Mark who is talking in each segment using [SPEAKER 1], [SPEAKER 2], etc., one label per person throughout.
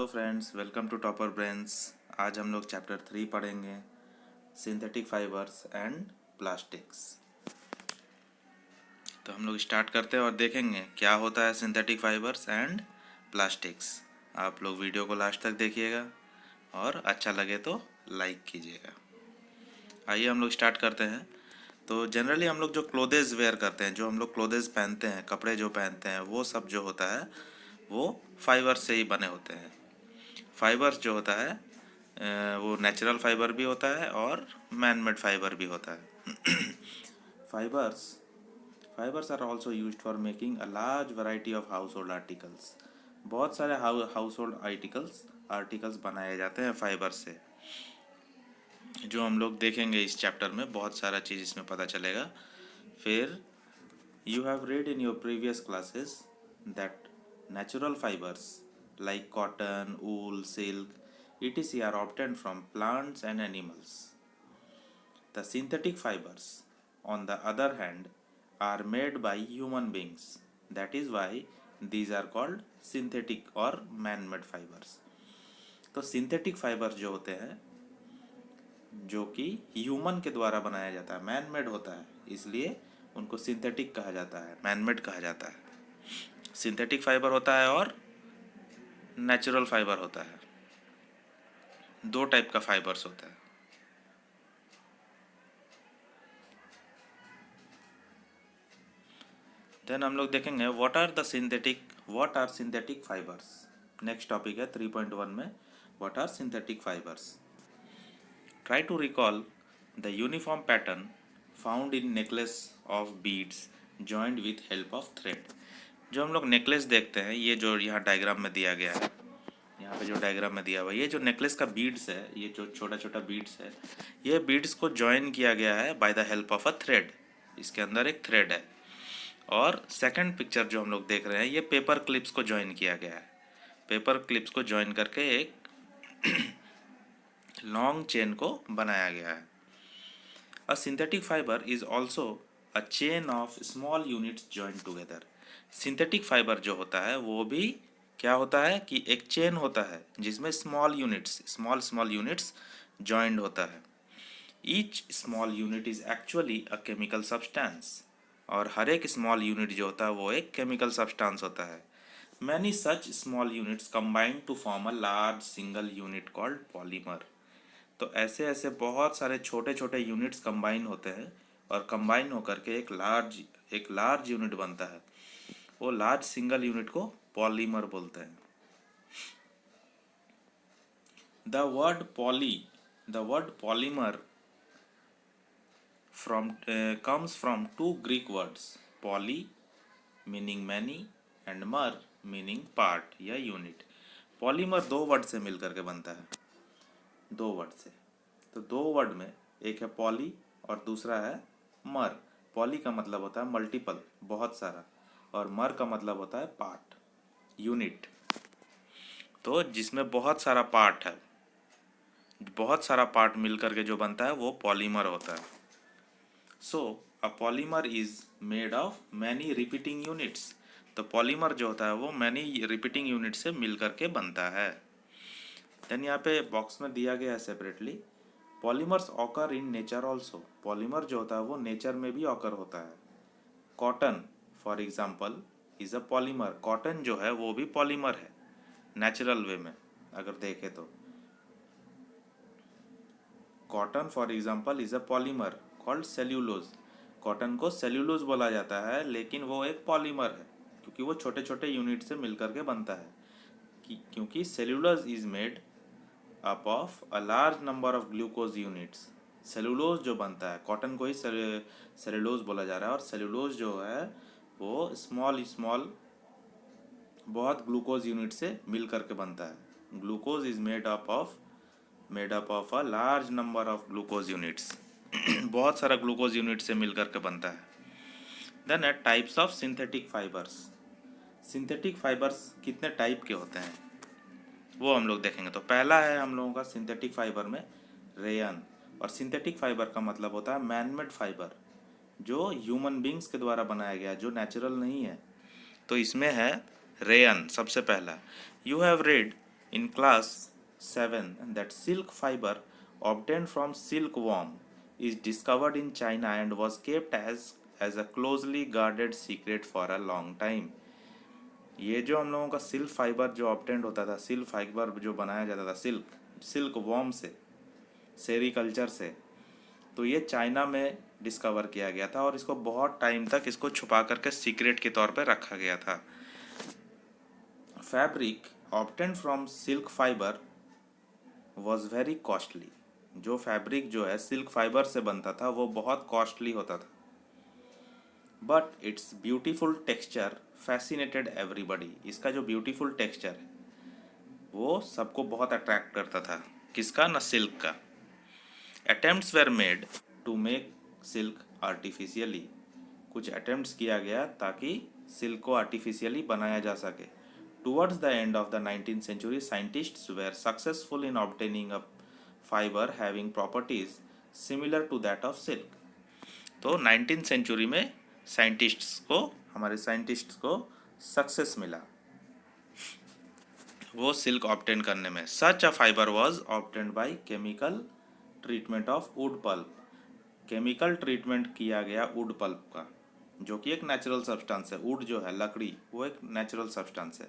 [SPEAKER 1] Hello friends, welcome to Topper Brains. आज हम लोग चैप्टर 3 पढ़ेंगे, सिंथेटिक फाइबर्स एंड प्लास्टिक्स। तो हम लोग स्टार्ट करते हैं और देखेंगे क्या होता है सिंथेटिक फाइबर्स एंड प्लास्टिक्स। आप लोग वीडियो को लास्ट तक देखिएगा और अच्छा लगे तो लाइक कीजिएगा। आइए हम लोग स्टार्ट करते हैं। तो जनरली हम लोग जो क्लोथेज वेयर करते हैं, जो हम लोग क्लोथेज पहनते हैं, कपड़े जो पहनते हैं, वो सब जो होता है वो फाइबर से ही बने होते हैं। फाइबर्स जो होता है वो नेचुरल फाइबर भी होता है और मैन मेड फाइबर भी होता है। Fibres fibres are also used for making a large variety of household articles. बहुत सारे हाउस होल्ड आर्टिकल्स बनाए जाते हैं फाइबर से, जो हम लोग देखेंगे इस चैप्टर में। बहुत सारा चीज़ इसमें पता चलेगा। फिर you have read in your previous classes that natural fibers like cotton, wool, silk, etc. are obtained from plants and animals. The synthetic fibers, on the other hand, are made by human beings. That is why these are called synthetic or man-made fibers. तो synthetic fibre जो होते हैं, जो कि human के द्वारा बनाया जाता है, मैन मेड होता है, इसलिए उनको सिंथेटिक कहा जाता है, मैन मेड कहा जाता है। सिंथेटिक फाइबर होता है और नेचुरल फाइबर होता है। दो टाइप का फाइबर्स होता है। देन हम लोग देखेंगे what are synthetic fibres. Next topic है 3.1 में, what are synthetic fibres. Try to recall the uniform pattern found in necklace of beads joined with help of thread. जो हम लोग नेकलेस देखते हैं, ये जो यहाँ डायग्राम में दिया गया है, यहाँ पे जो डायग्राम में दिया हुआ है, ये जो नेकलेस का बीड्स है, ये जो छोटा छोटा बीड्स है, ये बीड्स को जॉइन किया गया है by the help of a thread. इसके अंदर एक थ्रेड है। और सेकंड पिक्चर जो हम लोग देख रहे हैं, ये पेपर क्लिप्स को जॉइन किया गया है। पेपर क्लिप्स को जॉइन करके एक लॉन्ग चेन को बनाया गया है। अ synthetic fibre is also a chain of small units join together. Synthetic fibre जो होता है वो भी क्या होता है कि एक चेन होता है जिसमें स्मॉल यूनिट्स जॉइंड होता है। Each small unit is actually a chemical substance. और हर एक स्मॉल यूनिट जो होता है वो एक केमिकल सब्सटेंस होता है। Many such small units combine to form a large single unit called polymer. तो ऐसे ऐसे बहुत सारे छोटे छोटे यूनिट्स कंबाइन होते हैं और कंबाइन होकर के एक लार्ज यूनिट बनता है। वो लार्ज सिंगल यूनिट को पॉलीमर बोलते हैं। The word polymer comes from two Greek words, poly meaning many and mer meaning part या unit। पॉलीमर दो वर्ड से मिलकर के बनता है, दो वर्ड से। तो दो वर्ड में एक है पॉली और दूसरा है मर। पॉली का मतलब होता है मल्टीपल, बहुत सारा, और मर का मतलब होता है पार्ट, यूनिट। तो जिसमें बहुत सारा पार्ट है, बहुत सारा पार्ट मिलकर के जो बनता है वो पॉलीमर होता है। So a polymer is made of many repeating units. तो पॉलीमर जो होता है वो मैनी रिपीटिंग यूनिट से मिल करके बनता है। देन यहाँ पे बॉक्स में दिया गया है separately, polymers occur in nature also. Polymer जो होता है वो नेचर में भी ऑकर होता है। Cotton for example is a polymer. Cotton जो है वो भी पॉलीमर है नेचुरल वे में अगर देखें तो। Cotton for example is a polymer called cellulose. Cotton को सेल्यूलोज बोला जाता है, लेकिन वो एक पॉलीमर है क्योंकि वो छोटे छोटे यूनिट से मिलकर के बनता है। क्योंकि cellulose is made up of a large number of glucose units. Cellulose जो बनता है, कॉटन को ही सेल्यूलोज बोला जा रहा है, और सेल्यूलोज जो है वो स्मॉल बहुत ग्लूकोज यूनिट से मिल करके बनता है। Glucose is made up of a large number of glucose units. बहुत सारा ग्लूकोज यूनिट से मिलकर के बनता है। देन है types of synthetic fibres. Synthetic fibres कितने टाइप के होते हैं वो हम लोग देखेंगे। तो पहला है हम लोगों का सिंथेटिक फाइबर में रेयन। और सिंथेटिक फाइबर का मतलब होता है मैनमेड फाइबर, जो ह्यूमन बींग्स के द्वारा बनाया गया, जो नेचुरल नहीं है। तो इसमें है रेयन सबसे पहला। You have read in class 7 that silk fiber obtained from silkworm is discovered in China and was kept as a closely guarded secret for a long time. ये जो हम लोगों का सिल्क फाइबर जो ऑब्टेंड होता था, सिल्क फाइबर जो बनाया जाता था सिल्क वॉर्म से, सेरीकल्चर से, तो ये चाइना में डिस्कवर किया गया था और इसको बहुत टाइम तक इसको छुपा करके सीक्रेट के तौर पे रखा गया था. Fabric obtained from silk fibre was very costly. जो फैब्रिक जो है सिल्क फाइबर से बनता था वो बहुत कॉस्टली होता था. But it's beautiful texture fascinated everybody. इसका जो ब्यूटीफुल टेक्सचर है वो सबको बहुत अट्रैक्ट करता था. किसका? ना सिल्क का. Attempts were made to make silk artificially. कुछ अटेम्प्ट्स किया गया ताकि सिल्क को आर्टिफिशियली बनाया जा सके. Towards the end of the 19th century, scientists were successful in obtaining a fiber having properties similar to that of silk. तो 19th century में हमारे साइंटिस्ट्स को सक्सेस मिला वो सिल्क ऑब्टेन करने में. Such a fibre was obtained by chemical treatment of wood pulp. Chemical treatment किया गया वुड पल्प का, जो कि एक नेचुरल सब्सटेंस है. वुड जो है, लकड़ी, वो एक नेचुरल सब्सटेंस है.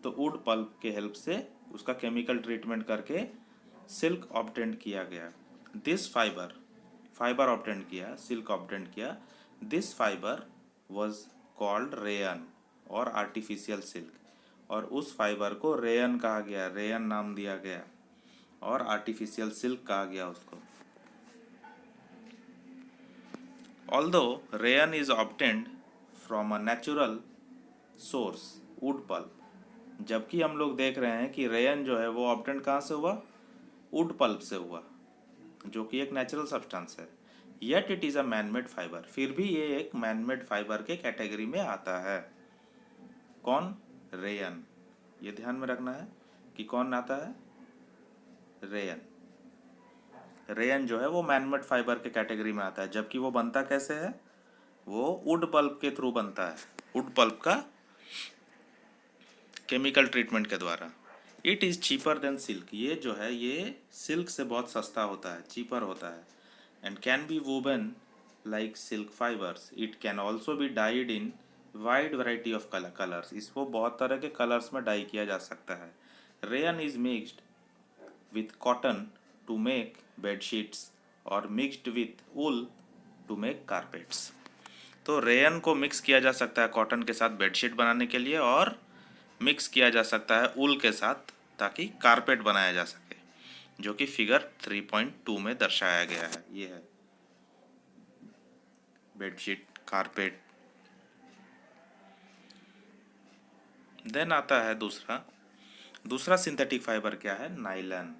[SPEAKER 1] तो वुड पल्प के हेल्प से उसका केमिकल ट्रीटमेंट करके सिल्क ऑब्टेंड किया गया. दिस फाइबर ऑब्टेंड किया, सिल्क ऑब्टेंड किया. This fibre was called rayon और आर्टिफिशियल सिल्क. और उस फाइबर को रेयन कहा गया, रेयन नाम दिया गया, और आर्टिफिशियल सिल्क कहा गया उसको. Although rayon is obtained from a natural source wood pulp. जबकि हम लोग देख रहे हैं कि रेयन जो है वो ऑब्टेन्ड कहाँ से हुआ? वुड पल्प से हुआ, जो कि एक नेचुरल सब्सटेंस है. Yet it is a manmade fibre. फिर भी ये एक मैनमेड फाइबर के कैटेगरी में आता है. कौन? रेयन. ये ध्यान में रखना है कि कौन आता है? रेयन. रेयन जो है वो मैनमेड फाइबर के कैटेगरी में आता है. जबकि वो बनता कैसे है? वो वुड पल्प के थ्रू बनता है, वुड पल्प का केमिकल ट्रीटमेंट के द्वारा. It is cheaper than silk. ये जो है ये सिल्क से बहुत सस्ता होता है, चीपर होता है. And can B woven like silk fibres. It can also be died in wide variety of colours. इसको बहुत तरह के कलर्स में डाई किया जा सकता है. Rayon is mixed with cotton to make bedsheets और mixed with wool to make carpets. तो रेयन को मिक्स किया जा सकता है कॉटन के साथ बेडशीट बनाने के लिए, और मिक्स किया जा सकता है ऊल के साथ ताकि कारपेट बनाया जा सके, जो कि फिगर 3.2 में दर्शाया गया है. ये है बेडशीट, कारपेट. देन आता है दूसरा सिंथेटिक फाइबर क्या है? नाइलन.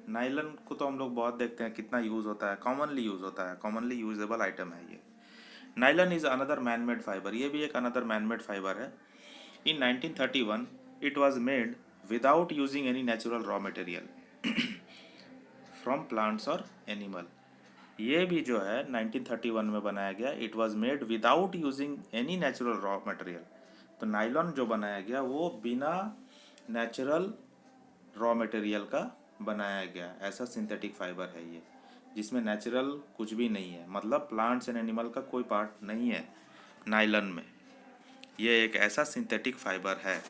[SPEAKER 1] नाइलन को तो हम लोग बहुत देखते हैं, कितना यूज़ होता है, कॉमनली यूज़ होता है, कॉमनली यूजेबल आइटम है ये. Nylon is another manmade fibre. ये भी एक अनदर मैनमेड फाइबर है. In 1931, it was made without using any natural raw material from plants or animal. ये भी जो है 1931 में बनाया गया. It was made without using any natural raw material. तो नाइलॉन जो बनाया गया वो बिना नेचुरल रॉ मटेरियल का बनाया गया. ऐसा सिंथेटिक फाइबर है ये, जिसमें नेचुरल कुछ भी नहीं है, मतलब प्लांट्स एंड एनिमल का कोई पार्ट नहीं है नाइलन में. ये एक ऐसा सिंथेटिक फाइबर है.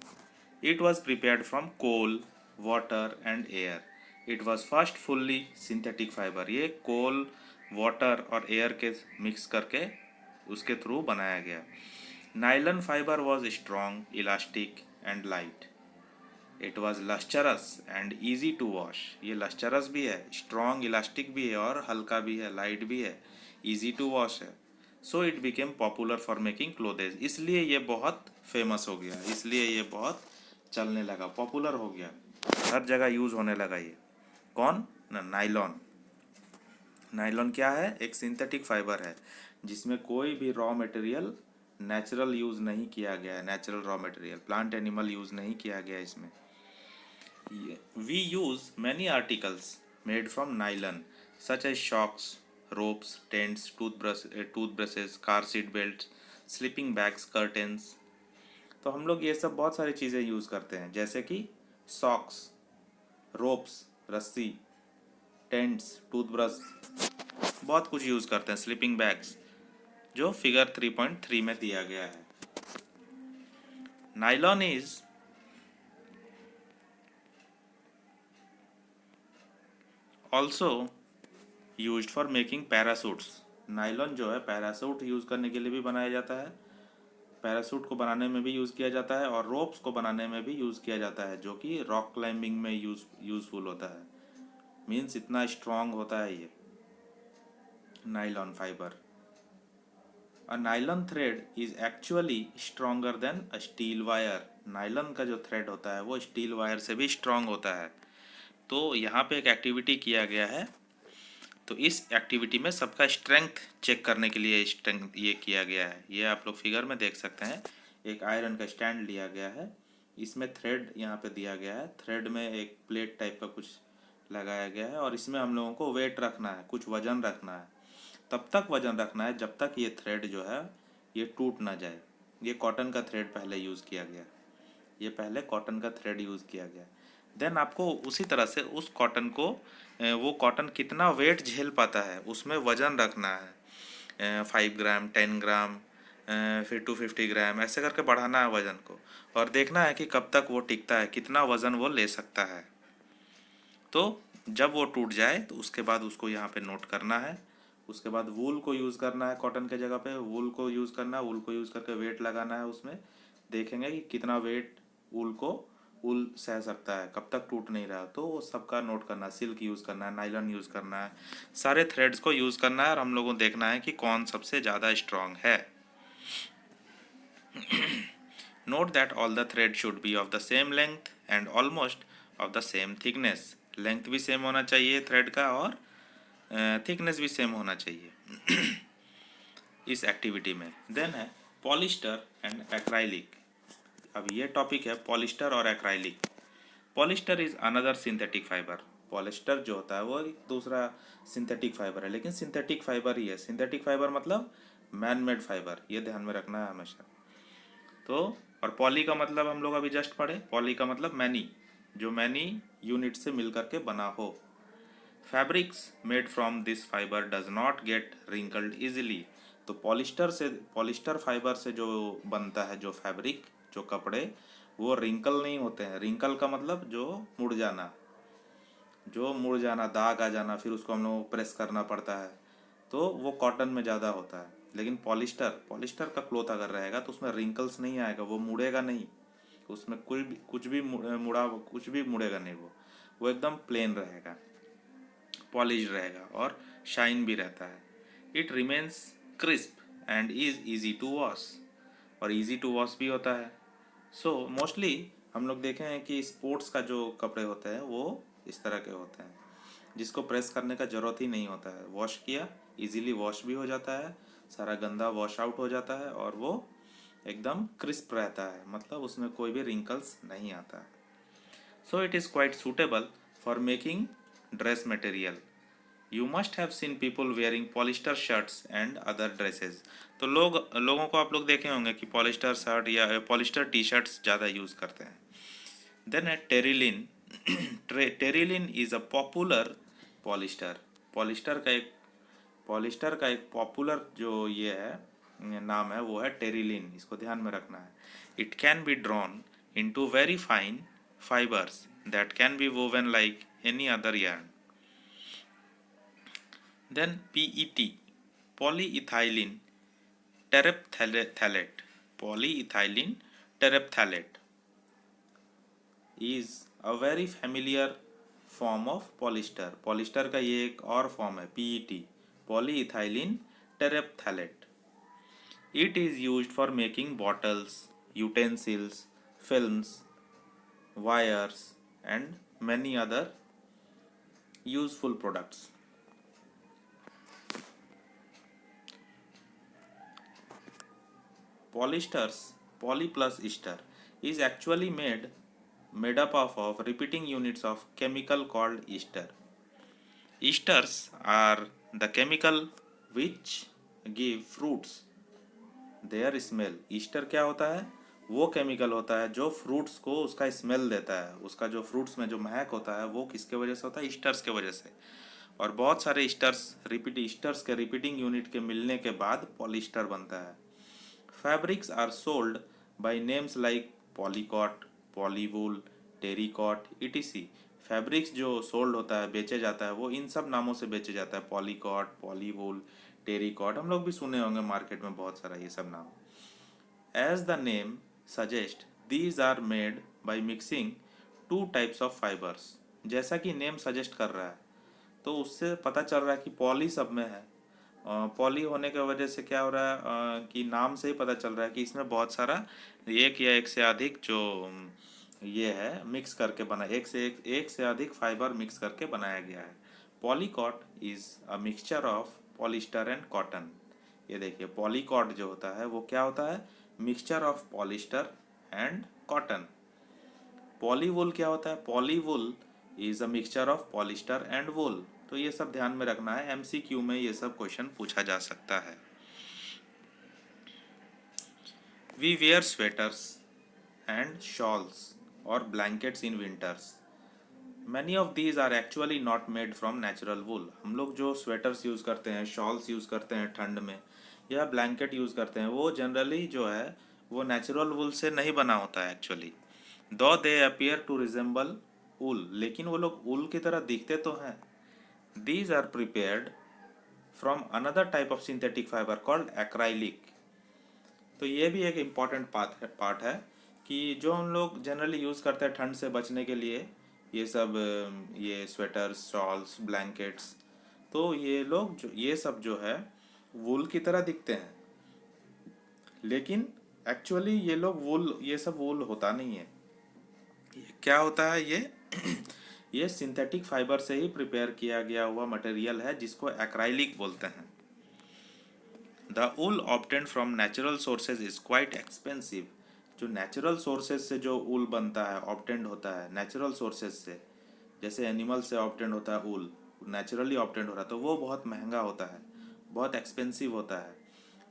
[SPEAKER 1] It was prepared from coal, water and air. It was first fully synthetic fibre. ये कोल, वाटर और एयर के मिक्स करके उसके थ्रू बनाया गया. Nylon fibre was strong, elastic and light. It was lustrous and easy to wash. ये lustrous भी है, स्ट्रॉन्ग, इलास्टिक भी है, और हल्का भी है, लाइट भी है, ईजी टू वॉश है. So it became popular for making क्लोथेज. इसलिए ये बहुत फेमस हो गया, इसलिए ये बहुत चलने लगा, पॉपुलर हो गया, हर जगह यूज़ होने लगा ये. कौन? नाइलॉन. नाइलॉन क्या है? एक सिंथेटिक फाइबर है जिसमें कोई भी रॉ मटेरियल नेचुरल यूज़ नहीं किया गया है. Natural raw material, plant animal use नहीं किया गया इसमें. We use many articles made from nylon such as socks, ropes, tents, toothbrushes, car seat belts, sleeping bags, curtains. तो हम लोग ये सब बहुत सारी चीज़ें यूज़ करते हैं, जैसे कि सॉक्स, रोप्स, रस्सी, टेंट्स, टूथब्रश, बहुत कुछ यूज़ करते हैं, स्लीपिंग बैग्स, जो फिगर 3.3 में दिया गया है। Nylon is also used for making parachutes. Nylon जो है पैरासूट यूज़ करने के लिए भी बनाया जाता है, पैरासूट को बनाने में भी यूज़ किया जाता है, और रोप्स को बनाने में भी यूज़ किया जाता है, जो कि रॉक क्लाइंबिंग में यूज़फुल होता है। मीन्स इतना स्ट्रॉन्ग होता है ये nylon fibre. A nylon thread is actually stronger than a steel wire. Nylon का जो थ्रेड होता है वो स्टील वायर से भी स्ट्रॉन्ग होता है। तो यहाँ पे एक एक्टिविटी किया गया है, तो इस एक्टिविटी में सबका स्ट्रेंथ चेक करने के लिए स्ट्रेंथ ये किया गया है। ये आप लोग फिगर में देख सकते हैं, एक आयरन का स्टैंड लिया गया है, इसमें थ्रेड यहाँ पे दिया गया है, थ्रेड में एक प्लेट टाइप का कुछ लगाया गया है, और इसमें हम लोगों को वेट रखना है, कुछ वजन रखना है, तब तक वजन रखना है जब तक ये थ्रेड जो है ये टूट ना जाए। ये कॉटन का थ्रेड पहले यूज़ किया गया, ये पहले कॉटन का थ्रेड यूज़ किया गया। देन आपको उसी तरह से उस कॉटन को वो कॉटन कितना वेट झेल पाता है उसमें वज़न रखना है, 5 ग्राम, 10 ग्राम, फिर 250 ग्राम, ऐसे करके बढ़ाना है वज़न को, और देखना है कि कब तक वो टिकता है, कितना वज़न वो ले सकता है। तो जब वो टूट जाए तो उसके बाद उसको यहाँ पे नोट करना है। उसके बाद वूल को यूज़ करना है, कॉटन के जगह पे वूल को यूज़ करना है, वूल को यूज़ करके वेट लगाना है उसमें, देखेंगे कि कितना वेट वूल सह सकता है, कब तक टूट नहीं रहा, तो वो सबका नोट करना है। सिल्क यूज़ करना है, नाइलॉन यूज़ करना है, सारे थ्रेड्स को यूज़ करना है, और हम लोगों को देखना है कि कौन सबसे ज़्यादा स्ट्रॉन्ग है। Note that all the thread should be of the same length and almost of the same thickness. Length भी सेम होना चाहिए थ्रेड का, और थिकनेस भी सेम होना चाहिए इस एक्टिविटी में। देन है पॉलिस्टर एंड एक्राइलिक। अब ये टॉपिक है पॉलिस्टर और acrylic. Polyester is another synthetic fibre. Polyester जो होता है वो एक दूसरा सिंथेटिक फाइबर है, लेकिन सिंथेटिक फाइबर ही है। सिंथेटिक फाइबर मतलब मैन मेड फाइबर, ये ध्यान में रखना है हमेशा। तो और पॉली का मतलब हम लोग अभी जस्ट पढ़े, पॉली का मतलब मैनी, जो मैनी यूनिट से मिल करके बना हो। Fabrics made from this fibre does not gate wrinkled easily. तो पॉलिस्टर फाइबर से जो बनता है, जो फैब्रिक, जो कपड़े, वो रिंकल नहीं होते हैं। रिंकल का मतलब जो मुड़ जाना, दाग आ जाना, फिर उसको हम लोग को प्रेस करना पड़ता है, तो वो कॉटन में ज़्यादा होता है। लेकिन पॉलिस्टर का क्लोथ अगर रहेगा तो उसमें रिंकल्स नहीं आएगा, वो मुड़ेगा नहीं, उसमें कुछ भी मुड़ेगा नहीं, वो एकदम प्लेन रहेगा, पॉलिश रहेगा, और शाइन भी रहता है। It remains crisp and is easy to wash, और ईजी टू वॉश भी होता है। सो मोस्टली हम लोग देखे हैं कि स्पोर्ट्स का जो कपड़े होते हैं वो इस तरह के होते हैं, जिसको प्रेस करने का ज़रूरत ही नहीं होता है। वॉश किया, इजीली वॉश भी हो जाता है, सारा गंदा वॉश आउट हो जाता है, और वो एकदम क्रिस्प रहता है, मतलब उसमें कोई भी रिंकल्स नहीं आता है। So it is quite suitable for making dress material. You must have seen people wearing polyester shirts and other dresses. तो लोगों को आप लोग देखे होंगे कि पॉलिस्टर शर्ट या पॉलिस्टर टी शर्ट्स ज़्यादा यूज़ करते हैं। देन है Terylene. Terylene is a popular polyester. Polyester का एक पॉपुलर जो ये है नाम है, वो है टेरिलिन। इसको ध्यान में रखना है। It can be drawn into very fine fibers that can be woven like any other yarn. Then PET, polyethylene terephthalate. Polyethylene terephthalate is a very familiar form of polyester. Polyester का ये एक और form है PET, polyethylene terephthalate. It is used for making bottles, utensils, films, wires, and many other useful products. Poly plus ester, is actually made up of repeating units of chemical called ester. Esters are the chemical which give fruits their smell. Easter क्या होता है? वो chemical होता है जो fruits को उसका smell देता है, उसका जो फ्रूट्स में जो महक होता है वो किसके वजह से होता है, ईस्टर्स के वजह से। और बहुत सारे ईस्टर्स के रिपीटिंग यूनिट के मिलने के बाद पॉलिस्टर बनता है। Fabrics are sold by names like polycot, polywool, terricot ETC. Fabrics जो सोल्ड होता है, बेचे जाता है, वो इन सब नामों से बेचे जाता है, पॉलीकॉट, पॉलीवूल, टेरिकॉट। हम लोग भी सुने होंगे मार्केट में बहुत सारा ये सब नाम। As the name suggests, these are made by mixing two types of fibers. जैसा कि नेम सजेस्ट कर रहा है, तो उससे पता चल रहा है कि पॉली सब में है। पॉली होने की वजह से क्या हो रहा है कि नाम से ही पता चल रहा है कि इसमें बहुत सारा एक या एक से अधिक जो ये है मिक्स करके बना, एक से अधिक फाइबर मिक्स करके बनाया गया है। Polycot is a mixture of polyester and cotton. ये देखिए पॉलीकॉट जो होता है वो क्या होता है, mixture of polyester and cotton. Polywool क्या होता है, polywool is a mixture of polyester and wool. तो ये सब ध्यान में रखना है, एमसीक्यू में ये सब क्वेश्चन पूछा जा सकता है। We wear sweaters and shawls और blankets in winters. Many of these are actually not made from natural wool. हम लोग जो स्वेटर्स यूज़ करते हैं, शॉल्स यूज़ करते हैं ठंड में, या ब्लैंकेट यूज़ करते हैं, वो जनरली जो है वो नेचुरल वूल से नहीं बना होता है actually. Though they appear to resemble wool, लेकिन वो लोग वूल की तरह दिखते तो हैं। These are prepared from another type of synthetic fibre called acrylic. तो ये भी एक इम्पॉर्टेंट पार्ट है कि जो हम लोग जनरली यूज़ करते हैं ठंड से बचने के लिए, ये सब ये स्वेटर्स, शॉल्स, ब्लैंकेट्स, तो ये लोग जो ये सब जो है वूल की तरह दिखते हैं, लेकिन एक्चुअली ये लोग वूल, ये सब वूल होता नहीं है। ये क्या होता है, ये ये सिंथेटिक फाइबर से ही प्रिपेयर किया गया हुआ मटेरियल है जिसको एक्राइलिक बोलते हैं। The wool obtained from natural sources is quite expensive. जो नेचुरल सोर्सेज से जो वूल बनता है, ऑब्टेंड होता है नेचुरल सोर्सेज से, जैसे एनिमल से ऑब्टेंड होता है वूल, नेचुरली ऑब्टेंड हो रहा है, तो वो बहुत महंगा होता है, बहुत एक्सपेंसिव होता है।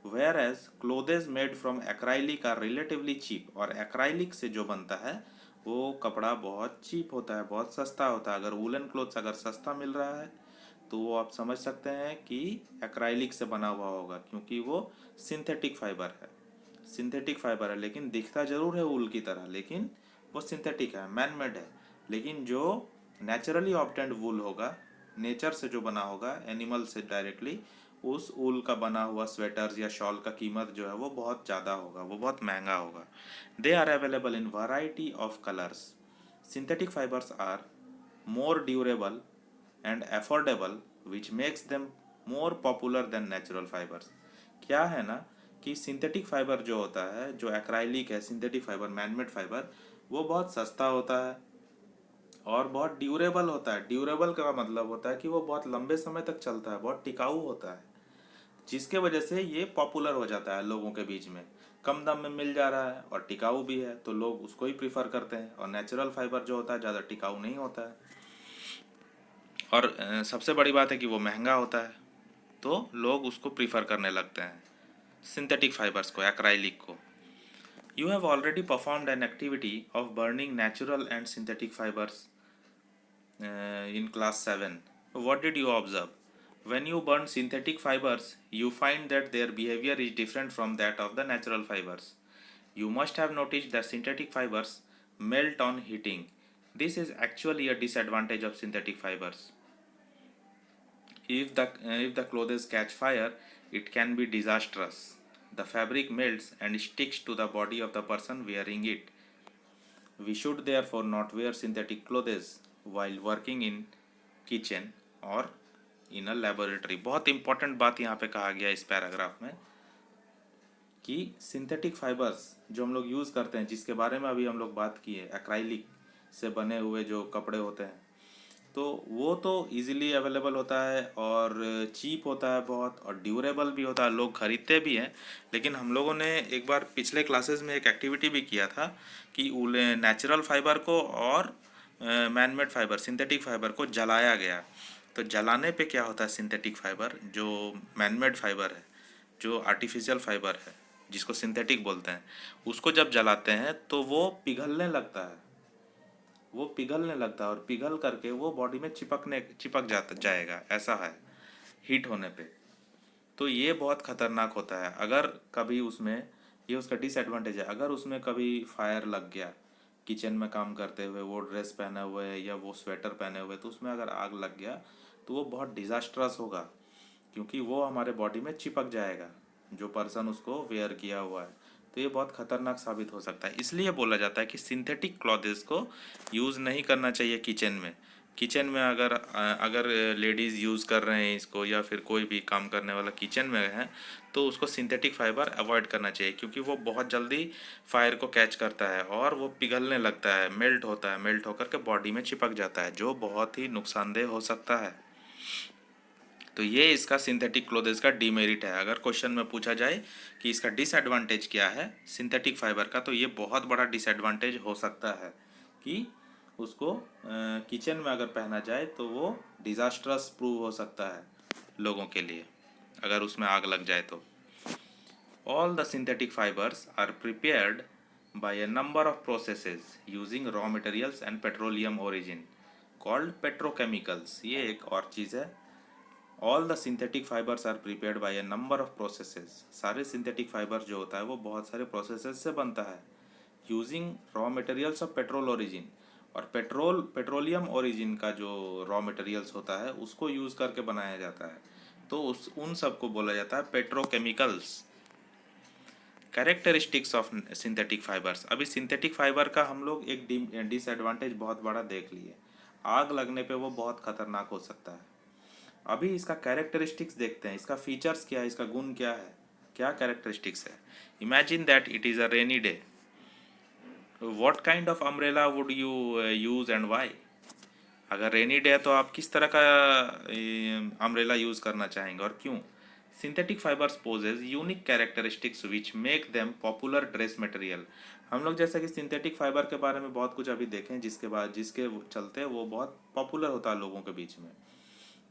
[SPEAKER 1] Whereas clothes made from acrylic are relatively cheap. और एक्राइलिक से जो बनता है वो कपड़ा बहुत चीप होता है, बहुत सस्ता होता है। अगर वूलन क्लोथ्स अगर सस्ता मिल रहा है तो वो आप समझ सकते हैं कि एक्राइलिक से बना हुआ होगा, क्योंकि वो सिंथेटिक फाइबर है। सिंथेटिक फाइबर है लेकिन दिखता जरूर है वूल की तरह, लेकिन वो सिंथेटिक है, मैन मेड है। लेकिन जो नेचुरली ऑब्टेंड वूल होगा, नेचर से जो बना होगा, एनिमल से डायरेक्टली, उस वूल का बना हुआ स्वेटर्स या शॉल का कीमत जो है वो बहुत ज़्यादा होगा, वो बहुत महंगा होगा। They are available in variety of colours. Synthetic fibres are more durable and affordable which makes them more popular than natural fibers। क्या है ना कि सिंथेटिक फाइबर जो होता है, जो एक्राइलिक है, सिंथेटिक फाइबर, मैनमेड फाइबर, वो बहुत सस्ता होता है और बहुत ड्यूरेबल होता है। ड्यूरेबल का मतलब होता है कि वो बहुत लंबे समय तक चलता है, बहुत टिकाऊ होता है, जिसके वजह से ये पॉपुलर हो जाता है लोगों के बीच में। कम दाम में मिल जा रहा है और टिकाऊ भी है, तो लोग उसको ही प्रीफर करते हैं। और नेचुरल फाइबर जो होता है ज़्यादा टिकाऊ नहीं होता है, और सबसे बड़ी बात है कि वो महंगा होता है, तो लोग उसको प्रीफर करने लगते हैं, सिंथेटिक फाइबर्स को, एक्राइलिक को। You have already performed an activity of burning natural and synthetic fibres in class 7. What did you observe? When you burn synthetic fibers, you find that their behavior is different from that of the natural fibers. You must have noticed that synthetic fibers melt on heating. This is actually a disadvantage of synthetic fibers. If the clothes catch fire, it can be disastrous. The fabric melts and sticks to the body of the person wearing it. We should therefore not wear synthetic clothes while working in kitchen और इन a laboratory. बहुत important बात यहाँ पे कहा गया इस paragraph में कि सिंथेटिक फाइबर्स जो हम लोग यूज़ करते हैं, जिसके बारे में अभी हम लोग बात की है, एक्राइलिक से बने हुए जो कपड़े होते हैं, तो वो तो इजीली अवेलेबल होता है और चीप होता है बहुत, और ड्यूरेबल भी होता है, लोग खरीदते भी हैं। लेकिन हम लोगों ने एक बार पिछले क्लासेस में एक एक्टिविटी भी किया था कि नेचुरल फाइबर को और मैनमेड फाइबर, सिंथेटिक फाइबर को जलाया गया। तो जलाने पे क्या होता है, सिंथेटिक फाइबर जो मैनमेड फाइबर है, जो आर्टिफिशियल फाइबर है, जिसको सिंथेटिक बोलते हैं, उसको जब जलाते हैं तो वो पिघलने लगता है, वो पिघलने लगता है और पिघल करके वो बॉडी में चिपक जाता जाएगा, ऐसा है हीट होने पे। तो ये बहुत खतरनाक होता है। अगर कभी उसमें, ये उसका डिसएडवांटेज है, अगर उसमें कभी फायर लग गया किचन में काम करते हुए, वो ड्रेस पहने हुए या वो स्वेटर पहने हुए, तो उसमें अगर आग लग गया तो वो बहुत डिजास्ट्रस होगा, क्योंकि वो हमारे बॉडी में चिपक जाएगा, जो पर्सन उसको वेयर किया हुआ है। तो ये बहुत खतरनाक साबित हो सकता है। इसलिए बोला जाता है कि सिंथेटिक क्लॉथेस को यूज़ नहीं करना चाहिए किचन में। किचन में अगर लेडीज़ यूज़ कर रहे हैं इसको, या फिर कोई भी काम करने वाला किचन में है, तो उसको सिंथेटिक फाइबर अवॉइड करना चाहिए, क्योंकि वो बहुत जल्दी फायर को कैच करता है और वो पिघलने लगता है, मेल्ट होता है, मेल्ट होकर के बॉडी में चिपक जाता है, जो बहुत ही नुकसानदेह हो सकता है। तो ये इसका सिंथेटिक क्लोथेस का डीमेरिट है। अगर क्वेश्चन में पूछा जाए कि इसका डिसएडवांटेज क्या है सिंथेटिक फाइबर का, तो ये बहुत बड़ा डिसएडवांटेज हो सकता है कि उसको किचन में अगर पहना जाए तो वो डिजास्ट्रस प्रूव हो सकता है लोगों के लिए, अगर उसमें आग लग जाए तो। All the synthetic fibers are prepared by a number of processes using raw materials and petroleum origin called petrochemicals। ये एक और चीज़ है। All the synthetic fibres are prepared by a number of processes. सारे सिंथेटिक फाइबर जो होता है वो बहुत सारे प्रोसेसेस से बनता है, using raw materials of petrol origin. और पेट्रोलियम ओरिजिन का जो रॉ मटेरियल्स होता है उसको यूज़ करके बनाया जाता है, तो उन सबको बोला जाता है petrochemicals. Characteristics of synthetic fibres. अभी सिंथेटिक फाइबर का हम लोग एक डिसएडवांटेज बहुत बड़ा देख लिए, आग लगने पे वो बहुत खतरनाक हो सकता है। अभी इसका कैरेक्टरिस्टिक्स देखते हैं, इसका फीचर्स क्या है, इसका गुण क्या है, क्या कैरेक्टरिस्टिक्स है। Imagine that it is a rainy day, what kind of umbrella would you use and why. अगर रेनी डे है तो आप किस तरह का अम्ब्रेला यूज़ करना चाहेंगे और क्यों। Synthetic fibres possess unique characteristics which make them popular dress material. हम लोग जैसा कि सिंथेटिक फाइबर के बारे में बहुत कुछ अभी देखें, जिसके चलते वो बहुत पॉपुलर होता है लोगों के बीच में।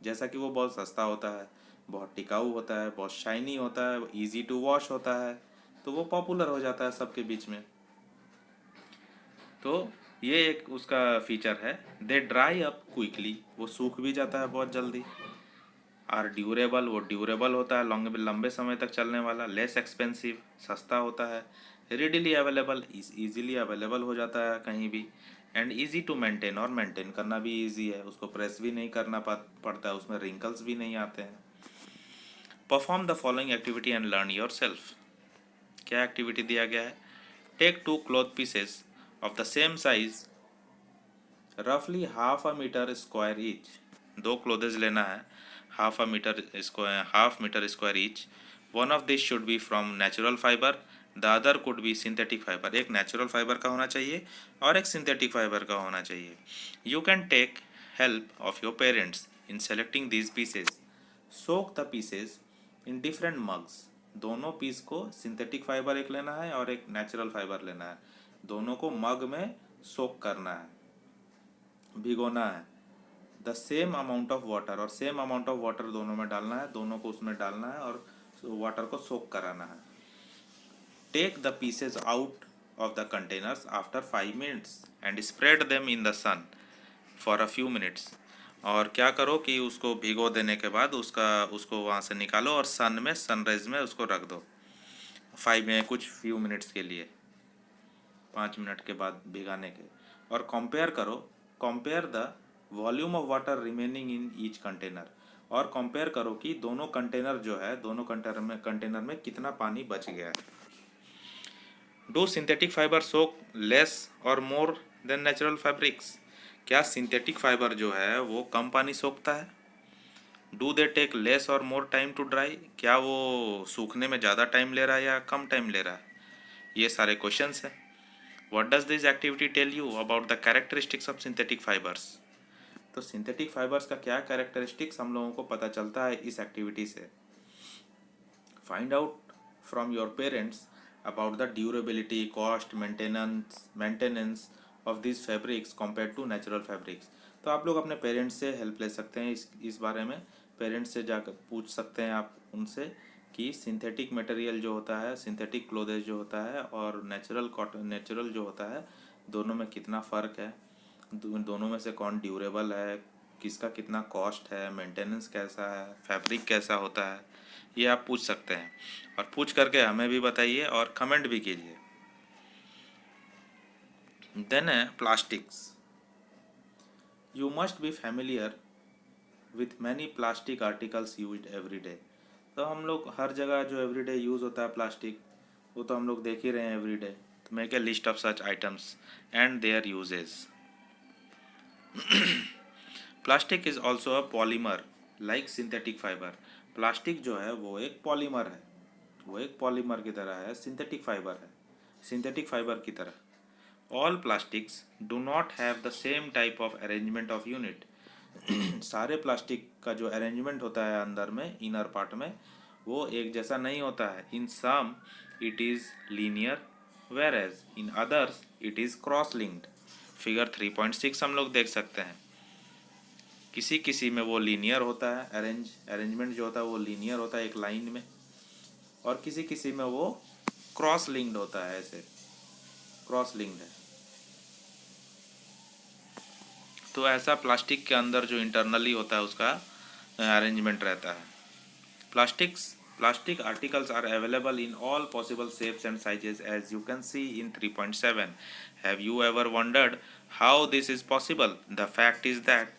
[SPEAKER 1] जैसा कि वो बहुत सस्ता होता है, बहुत टिकाऊ होता है, बहुत शाइनी होता है, इजी टू वॉश होता है, तो वो पॉपुलर हो जाता है सबके बीच में। तो ये एक उसका फीचर है। दे ड्राई अप क्विकली, वो सूख भी जाता है बहुत जल्दी। आर ड्यूरेबल, वो ड्यूरेबल होता है, लंबे लंबे समय तक चलने वाला। लेस एक्सपेंसिव, सस्ता होता है। रेडिली अवेलेबल, ईजिली अवेलेबल हो जाता है कहीं भी। एंड ईजी टू मेंटेन, और मेंटेन करना भी ईजी है, उसको प्रेस भी नहीं करना पड़ता है, उसमें रिंकल्स भी नहीं आते हैं। Perform the following activity and learn yourself. क्या एक्टिविटी दिया गया है। Take 2 cloth pieces of the same size रफली ½ मीटर स्क्वायर ईच। 2 क्लोथेज लेना है, ½ metre square each. One of this should be from natural fibre, the other could be synthetic fibre. एक natural fibre का होना चाहिए और एक सिंथेटिक फाइबर का होना चाहिए। You can take help of your parents in selecting these pieces. Soak the pieces in different mugs. दोनों पीस को, सिंथेटिक फाइबर एक लेना है और एक नेचुरल फाइबर लेना है, दोनों को मग में सोक करना है, भिगोना है। The same amount of water, और सेम अमाउंट ऑफ वाटर दोनों में डालना है, दोनों को उसमें डालना है और वाटर को सोक कराना है। Take the pieces out of the containers after 5 minutes and spread them in the sun for a few minutes. और क्या करो कि उसको भिगो देने के बाद उसको वहाँ से निकालो और सन में, सनराइज में उसको रख दो 5 में, कुछ फ्यू मिनट्स के लिए, 5 मिनट के बाद भिगाने के। और compare the volume of water remaining in each container. और कंपेयर करो कि दोनों कंटेनर जो है, दोनों कंटेनर में कितना पानी बच गया है। Do synthetic fibre soak less और मोर देन नेचुरल फैब्रिक्स। क्या सिंथेटिक फाइबर जो है वो कम पानी सोखता है। डू दे टेक लेस और मोर टाइम टू ड्राई। क्या वो सूखने में ज़्यादा टाइम ले रहा है या कम टाइम ले रहा है। ये सारे क्वेश्चंस हैं। What does this activity tell you about the characteristics of synthetic fibres. तो सिंथेटिक फाइबर्स का क्या कैरेक्टरिस्टिक्स हम लोगों को पता चलता है इस एक्टिविटी से। Find out from your parents about the durability, cost, maintenance of this fabrics compare to natural fabrics. तो आप लोग अपने पेरेंट्स से हेल्प ले सकते हैं इस बारे में। पेरेंट्स से जाकर पूछ सकते हैं आप उनसे कि सिंथेटिक मटेरियल जो होता है, सिंथेटिक क्लोथेस जो होता है और नेचुरल कॉटन, नेचुरल जो होता है, दोनों में कितना फ़र्क है, दोनों में से कौन ड्यूरेबल है, किसका कितना कॉस्ट है, मेंटेनेंस कैसा है, फैब्रिक कैसा होता है, ये आप पूछ सकते हैं। और पूछ करके हमें भी बताइए और कमेंट भी कीजिए। देन है plastics. You must be familiar with many plastic articles used every day. तो हम लोग हर जगह जो एवरीडे यूज़ होता है प्लास्टिक, वो तो हम लोग देख ही रहे हैं एवरीडे। तो make a list of such items and there uses. Plastic is also a polymer like synthetic fibre. Plastic जो है वो एक पॉलीमर है, वो एक पॉलीमर की तरह है, सिंथेटिक फाइबर है, सिंथेटिक फाइबर की तरह। All plastics do not have the same type of arrangement of unit. सारे प्लास्टिक का जो अरेंजमेंट होता है अंदर में, इनर पार्ट में, वो एक जैसा नहीं होता है। In some it is linear whereas in others it is cross linked. Figure 3.6 हम लोग देख सकते हैं। किसी किसी में वो लीनियर होता है, अरेंजमेंट जो होता है वो लीनियर होता है एक लाइन में, और किसी किसी में वो क्रॉस लिंक्ड होता है, ऐसे क्रॉस लिंक्ड है। तो ऐसा प्लास्टिक के अंदर जो इंटरनली होता है उसका अरेंजमेंट रहता है। Plastic articles are available in all possible shapes and sizes as you can see in 3.7. Have you ever wondered how this is possible? The fact is that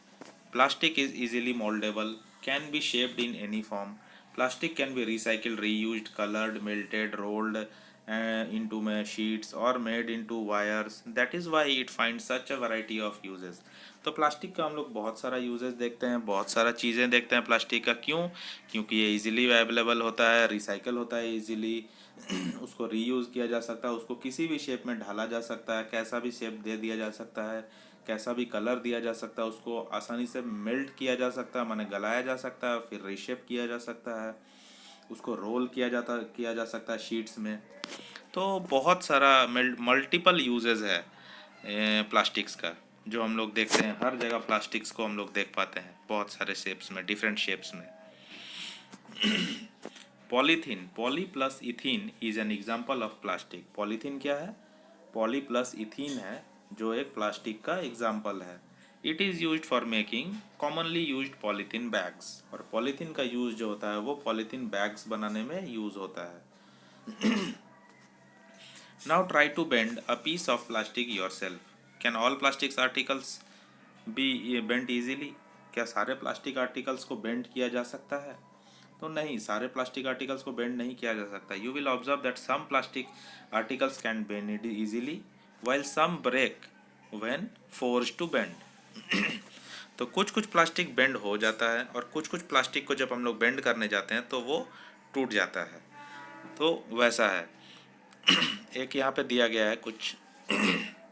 [SPEAKER 1] plastic is easily moldable, can be shaped in any form. Plastic can be recycled, reused, colored, melted, rolled into sheets or made into wires. That is why it finds such a variety of uses. तो plastic का हम लोग बहुत सारा uses देखते हैं, बहुत सारा चीज़ें देखते हैं प्लास्टिक का। क्यों? क्योंकि ये इजीली अवेलेबल होता है, रिसाइकल होता है इजीली, उसको रीयूज़ किया जा सकता है, उसको किसी भी शेप में ढाला जा सकता है, कैसा भी शेप दे दिया जा सकता है, कैसा भी कलर दिया जा सकता है, उसको आसानी से मेल्ट किया जा सकता है, माने गलाया जा सकता है, फिर रीशेप किया जा सकता है, उसको रोल किया जा सकता है शीट्स में। तो बहुत सारा मल्टीपल यूजेस है प्लास्टिक्स का, जो हम लोग देखते हैं हर जगह। प्लास्टिक्स को हम लोग देख पाते हैं बहुत सारे शेप्स में, डिफरेंट शेप्स में। Polythene, poly plus ethene is an example of plastic. Polythene क्या है? पॉली प्लस इथीन है, जो एक प्लास्टिक का एग्जाम्पल है। It is use for making commonly use polythene bags. और पॉलीथीन का यूज जो होता है वो पॉलीथीन बैग्स बनाने में यूज होता है। Now try to bend a piece of plastic yourself. Can all plastics articles be bent easily? क्या सारे प्लास्टिक आर्टिकल्स को बेंड किया जा सकता है? तो नहीं, सारे प्लास्टिक आर्टिकल्स को बेंड नहीं किया जा सकता। You will observe that some plastic articles can bend it easily while some break when forced to bend. तो कुछ कुछ प्लास्टिक बेंड हो जाता है और कुछ कुछ प्लास्टिक को जब हम लोग बेंड करने जाते हैं तो वो टूट जाता है। तो वैसा है। एक यहाँ पे दिया गया है कुछ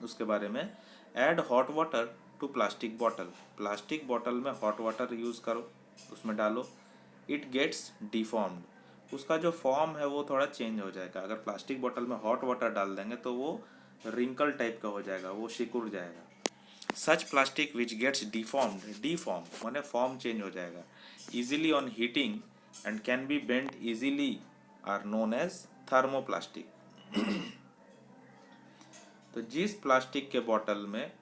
[SPEAKER 1] उसके बारे में। Add hot water to plastic bottle. Plastic bottle में हॉट वाटर यूज़ करो, उसमें डालो, इट गेट्स डिफॉर्म्ड। उसका जो फॉर्म है वो थोड़ा चेंज हो जाएगा। अगर प्लास्टिक बॉटल में हॉट वाटर डाल देंगे तो वो रिंकल टाइप का हो जाएगा, वो सिकुड़ जाएगा। Such plastic which gets deformed, deform माने फॉर्म चेंज हो जाएगा, easily on heating and can be bend easily are known as thermoplastic. तो जिस प्लास्टिक के बॉटल में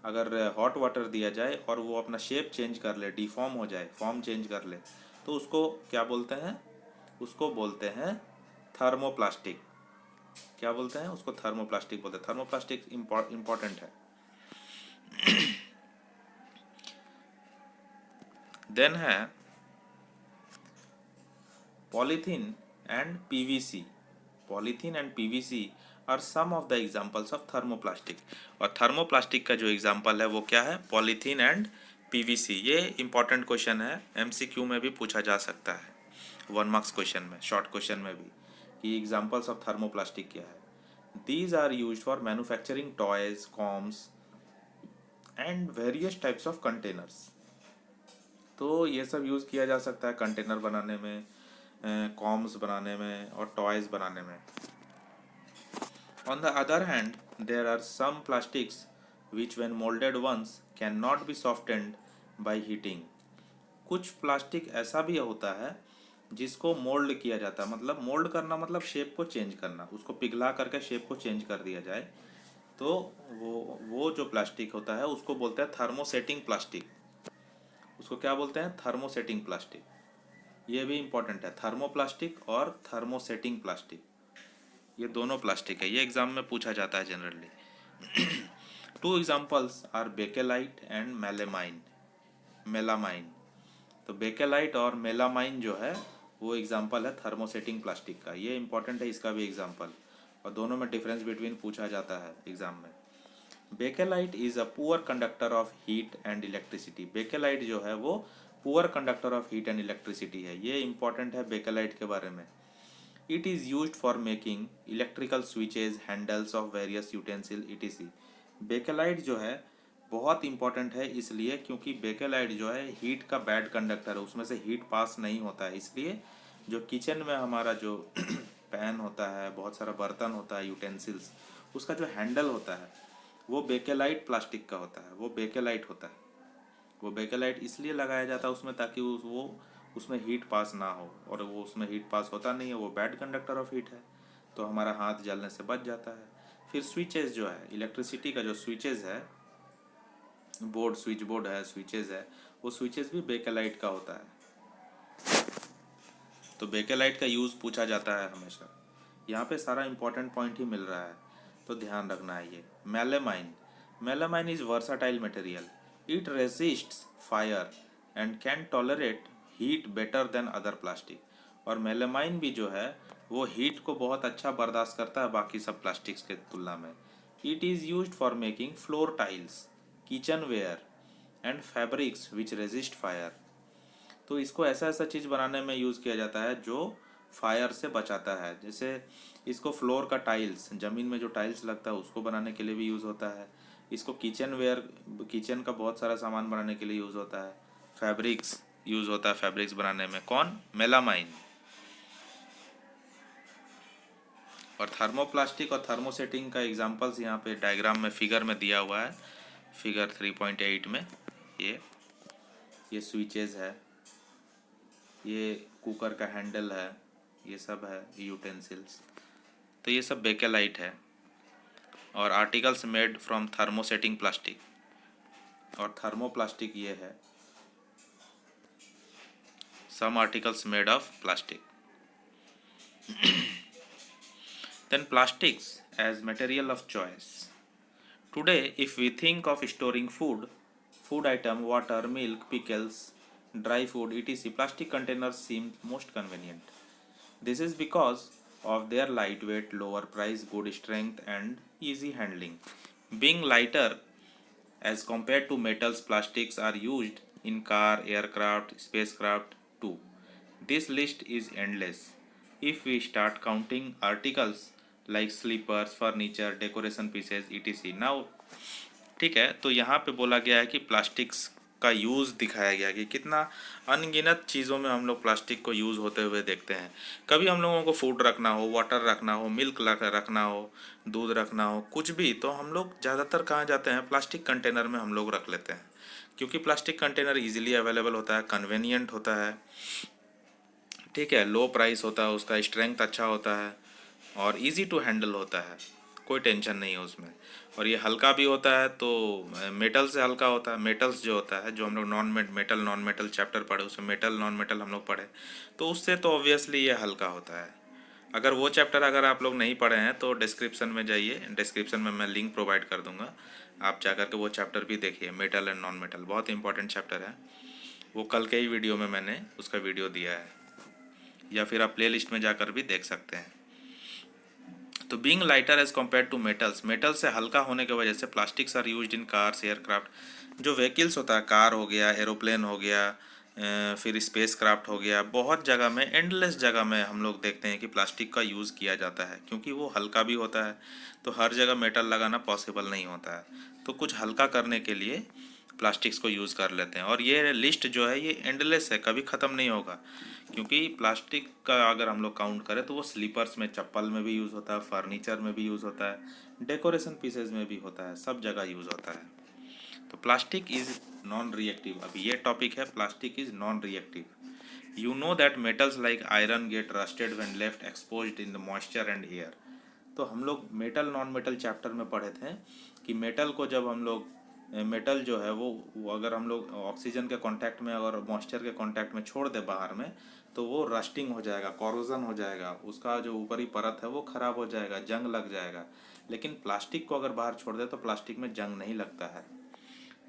[SPEAKER 1] अगर हॉट वाटर दिया जाए और वो अपना शेप चेंज कर ले, डिफॉर्म हो जाए, फॉर्म चेंज कर ले, तो उसको क्या बोलते हैं? उसको बोलते हैं थर्मोप्लास्टिक। क्या बोलते हैं? उसको थर्मोप्लास्टिक बोलते हैं। थर्मोप्लास्टिक इम्पॉर्टेंट है। देन है polythene and PVC. Polythene and PVC are some of the examples of thermoplastic. और थर्मोप्लास्टिक का जो एग्जांपल है वो क्या है? Polythene and PVC. ये इंपॉर्टेंट क्वेश्चन है, एमसीक्यू में भी पूछा जा सकता है, 1 मार्क्स क्वेश्चन में, शॉर्ट क्वेश्चन में भी, कि एग्जांपल्स ऑफ थर्मोप्लास्टिक क्या है। These are used for manufacturing toys, combs and various types of containers. तो ये सब यूज़ किया जा सकता है कंटेनर बनाने में, कॉम्स बनाने में और टॉयज़ बनाने में। On the other hand, there are some plastics which when molded once cannot be softened by heating. कुछ प्लास्टिक ऐसा भी होता है जिसको मोल्ड किया जाता है, मतलब मोल्ड करना मतलब शेप को चेंज करना, उसको पिघला करके शेप को चेंज कर दिया जाए, तो वो जो प्लास्टिक होता है उसको बोलते हैं थर्मोसेटिंग प्लास्टिक। उसको क्या बोलते हैं? Thermosetting plastic. ये भी इम्पोर्टेंट है, थर्मोप्लास्टिक और थर्मोसेटिंग प्लास्टिक, ये दोनों प्लास्टिक है, ये एग्जाम में पूछा जाता है generally. Two examples are bakelite and melamine, melamine. तो बेकेलाइट और मेलामाइन जो है वो एग्जाम्पल है थर्मोसेटिंग प्लास्टिक का, ये इंपॉर्टेंट है, इसका भी एग्जाम्पल। और दोनों में डिफरेंस बिटवीन पूछा जाता है एग्जाम में। Bakelite is a poor conductor of heat and electricity. Bakelite जो है वो poor conductor of heat and electricity है, ये इंपॉर्टेंट है बेकेलाइट के बारे में। It is used for making electrical switches, handles of various utensil etc। Bakelite जो है बहुत इंपॉर्टेंट है इसलिए क्योंकि बेकेलाइट जो है हीट का बैड कंडक्टर है, उसमें से हीट पास नहीं होता है, इसलिए जो किचन में हमारा जो पैन होता है, बहुत सारा बर्तन होता है, यूटेंसिल्स, उसका जो हैंडल होता है वो बेकेलाइट प्लास्टिक का होता है, वो बेकेलाइट होता है। वो बेकेलाइट इसलिए लगाया जाता है उसमें ताकि वो उसमें हीट पास ना हो, और वो उसमें हीट पास होता नहीं है, वो बैड कंडक्टर ऑफ हीट है, तो हमारा हाथ जलने से बच जाता है। फिर स्विचेस जो है, इलेक्ट्रिसिटी का जो स्विचेस है, बोर्ड, स्विच बोर्ड है, स्विचेस है, वो स्विचेस भी बेकेलाइट का होता है। तो बेकेलाइट का यूज़ पूछा जाता है हमेशा। यहाँ पे सारा इंपॉर्टेंट पॉइंट ही मिल रहा है, तो ध्यान रखना है ये। Melamine, melamine is versatile material, it resists fire and can tolerate heat better than other plastic. और मेलामाइन भी जो है वो हीट को बहुत अच्छा बर्दाश्त करता है बाकी सब प्लास्टिक्स के तुलना में। It is use for making floor tiles, kitchenware and fabrics which resist fire. तो इसको ऐसा ऐसा चीज़ बनाने में यूज़ किया जाता है जो फायर से बचाता है। जैसे इसको फ्लोर का टाइल्स, ज़मीन में जो टाइल्स लगता है उसको बनाने के लिए भी यूज़ होता है। इसको किचन वेयर, किचन का बहुत सारा सामान बनाने के लिए यूज़ होता है। फैब्रिक्स यूज़ होता है फैब्रिक्स बनाने में, कौन? मेलामाइन। और थर्मोप्लास्टिक और थर्मोसेटिंग का एग्जांपल्स यहाँ पे डायग्राम में फिगर में दिया हुआ है, फिगर 3.8 में। ये स्विचेस है, ये कुकर का हैंडल है, ये सब है यूटेंसिल्स, तो ये सब बेकेलाइट है। और articles made from thermosetting plastic, और थर्मोप्लास्टिक ये है, some articles made of plastic. Then plastics as material of choice. Today, if we think of storing food, food item, water, milk, pickles, dry food, etc., plastic containers seem most convenient. This is because of their lightweight, lower price, good strength, and easy handling. Being lighter as compared to metals, plastics are used in car, aircraft, spacecraft too. This list is endless. If we start counting articles like slippers, furniture, decoration pieces, etc. Now, ठीक है, तो यहाँ पे बोला गया है कि plastics का यूज़ दिखाया गया कि कितना अनगिनत चीज़ों में हम लोग प्लास्टिक को यूज़ होते हुए देखते हैं। कभी हम लोगों को फूड रखना हो, वाटर रखना हो, मिल्क रखना हो, दूध रखना हो, कुछ भी, तो हम लोग ज़्यादातर कहाँ जाते हैं? प्लास्टिक कंटेनर में हम लोग रख लेते हैं, क्योंकि प्लास्टिक कंटेनर ईजिली अवेलेबल होता है, कन्वेनियंट होता है, ठीक है, लो प्राइस होता है, उसका स्ट्रेंथ अच्छा होता है, और इजी टू हैंडल होता है, कोई टेंशन नहीं है उसमें। और ये हल्का भी होता है, तो मेटल से हल्का होता है। मेटल्स जो होता है, जो हम लोग नॉन मेटल चैप्टर पढ़े, उसमें मेटल नॉन मेटल हम लोग पढ़े, तो उससे तो ऑब्वियसली ये हल्का होता है। अगर वो चैप्टर अगर आप लोग नहीं पढ़े हैं तो डिस्क्रिप्शन में जाइए, डिस्क्रिप्शन में मैं लिंक प्रोवाइड कर दूंगा, आप जा कर के वो चैप्टर भी देखिए, मेटल एंड नॉन मेटल, बहुत इंपॉर्टेंट चैप्टर है वो। कल के ही वीडियो में मैंने उसका वीडियो दिया है, या फिर आप प्ले लिस्ट में जाकर भी देख सकते हैं। तो being lighter as compared to metals, metal से हल्का होने की वजह से plastics are used in cars, aircraft, जो व्हीकल्स होता है, कार हो गया, एरोप्लेन हो गया, फिर स्पेस क्राफ्ट हो गया, बहुत जगह में, एंडलेस जगह में हम लोग देखते हैं कि प्लास्टिक का यूज़ किया जाता है, क्योंकि वो हल्का भी होता है। तो हर जगह मेटल लगाना पॉसिबल नहीं होता है, तो कुछ हल्का करने के लिए प्लास्टिक्स को यूज़ कर लेते हैं। और ये लिस्ट जो है ये एंडलेस है, कभी ख़त्म नहीं होगा, क्योंकि प्लास्टिक का अगर हम लोग काउंट करें तो वो स्लीपर्स में, चप्पल में भी यूज़ होता है, फर्नीचर में भी यूज़ होता है, डेकोरेशन पीसेज में भी होता है, सब जगह यूज़ होता है। तो प्लास्टिक इज़ नॉन रिएक्टिव। अभी ये टॉपिक है, plastic is non reactive. You know that metals like iron get rusted when left exposed in the moisture and air. तो हम लोग मेटल नॉन मेटल चैप्टर में पढ़े थे कि मेटल को जब हम लोग मेटल जो है वो अगर हम लोग ऑक्सीजन के कांटेक्ट में और मॉइस्चर के कांटेक्ट में छोड़ दे बाहर में, तो वो रस्टिंग हो जाएगा, कॉरोजन हो जाएगा, उसका जो ऊपरी परत है वो खराब हो जाएगा, जंग लग जाएगा। लेकिन प्लास्टिक को अगर बाहर छोड़ दे तो प्लास्टिक में जंग नहीं लगता है।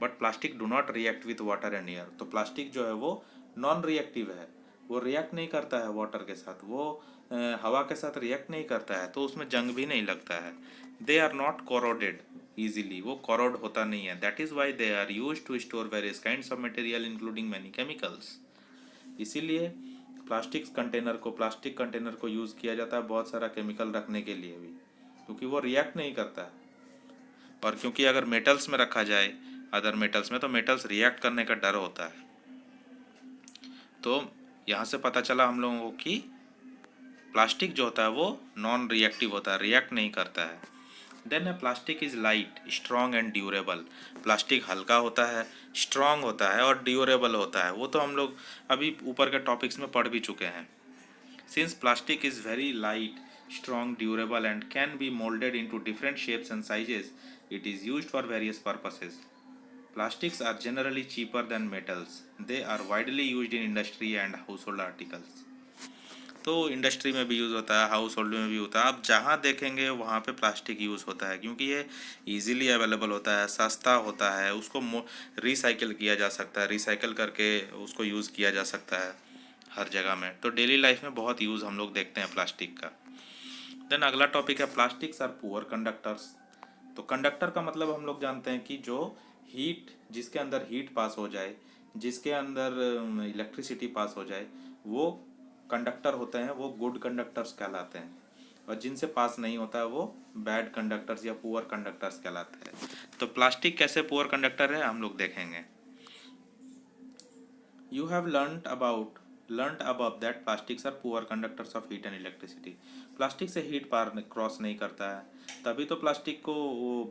[SPEAKER 1] But plastic do not react with water and air. तो प्लास्टिक जो है वो नॉन रिएक्टिव है, वो रिएक्ट नहीं करता है वाटर के साथ, वो हवा के साथ रिएक्ट नहीं करता है, तो उसमें जंग भी नहीं लगता है। They are not corroded easily, वो कोरोड होता नहीं है। That is why they are use to store various kinds of material including many chemicals. इसीलिए प्लास्टिक कंटेनर को यूज़ किया जाता है बहुत सारा केमिकल रखने के लिए भी, क्योंकि वो रिएक्ट नहीं करता है। और क्योंकि अगर मेटल्स में रखा जाए अदर मेटल्स में, तो मेटल्स रिएक्ट करने का डर होता है। तो यहाँ से पता चला हम लोगों को कि प्लास्टिक जो होता है वो नॉन रिएक्टिव होता है, रिएक्ट नहीं करता है। Then plastic is light, strong and durable. Plastic हल्का होता है, स्ट्रॉन्ग होता है और ड्यूरेबल होता है। वो तो हम लोग अभी ऊपर के टॉपिक्स में पढ़ भी चुके हैं। Since plastic is very light, strong, durable and can be molded into different shapes and sizes, it is used for various purposes. Plastics are generally cheaper than metals. They are widely used in industry and household articles. तो industry में भी use होता है, house hold में भी होता है। आप जहाँ देखेंगे वहाँ पे प्लास्टिक यूज़ होता है, क्योंकि ये इजीली अवेलेबल होता है, सस्ता होता है, उसको रिसाइकिल किया जा सकता है, रिसाइकिल करके उसको यूज़ किया जा सकता है हर जगह में। तो डेली लाइफ में बहुत यूज़ हम लोग देखते हैं प्लास्टिक का। देन अगला टॉपिक है प्लास्टिक्स आर पुअर कंडक्टर्स। तो कंडक्टर का मतलब हम लोग जानते हैं कि जो हीट, जिसके अंदर हीट पास हो जाए, जिसके अंदर इलेक्ट्रिसिटी पास हो जाए, वो कंडक्टर होते हैं, वो गुड कंडक्टर्स कहलाते हैं। और जिनसे पास नहीं होता है वो बैड कंडक्टर्स या पुअर कंडक्टर्स कहलाते हैं। तो प्लास्टिक कैसे पुअर कंडक्टर है हम लोग देखेंगे। You have learnt above that plastics are poor conductors of heat and electricity. Plastic से हीट पार क्रॉस नहीं करता है, तभी तो प्लास्टिक को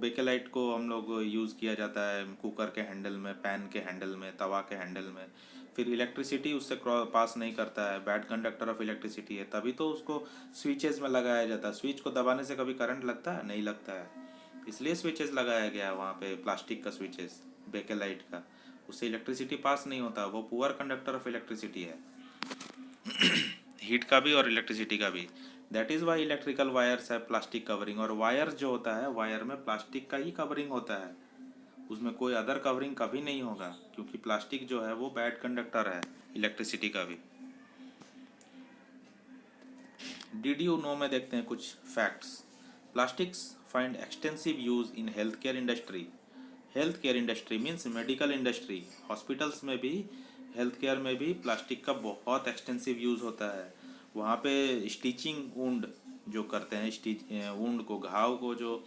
[SPEAKER 1] बेकेलाइट को हम लोग यूज़ किया जाता है कुकर के हैंडल में, पैन के हैंडल में, तवा के हैंडल में। फिर इलेक्ट्रिसिटी उससे पास नहीं करता है, बैड कंडक्टर ऑफ इलेक्ट्रिसिटी है, तभी तो उसको स्विचेस में लगाया जाता है। स्विच को दबाने से कभी करंट लगता है? नहीं लगता है, इसलिए स्विचेस लगाया गया है वहाँ पे, प्लास्टिक का स्विचेस बेकेलाइट का। उससे इलेक्ट्रिसिटी पास नहीं होता, वो पुअर कंडक्टर ऑफ इलेक्ट्रिसिटी है, हीट का भी और इलेक्ट्रिसिटी का भी। That is Y electrical wires है प्लास्टिक कवरिंग। और वायर जो होता है, वायर में प्लास्टिक का ही कवरिंग होता है, उसमें कोई अदर कवरिंग कभी नहीं होगा, क्योंकि प्लास्टिक जो है वो बैड कंडक्टर है इलेक्ट्रिसिटी का भी। डिड यू नो में देखते हैं कुछ facts. Plastics find extensive use in health care industry. Health care industry means medical industry, hospitals में भी, हेल्थ केयर में भी प्लास्टिक का बहुत एक्सटेंसिव यूज़ होता है। वहाँ पे स्टिचिंग वुंड जो करते हैं, वुंड को, घाव को जो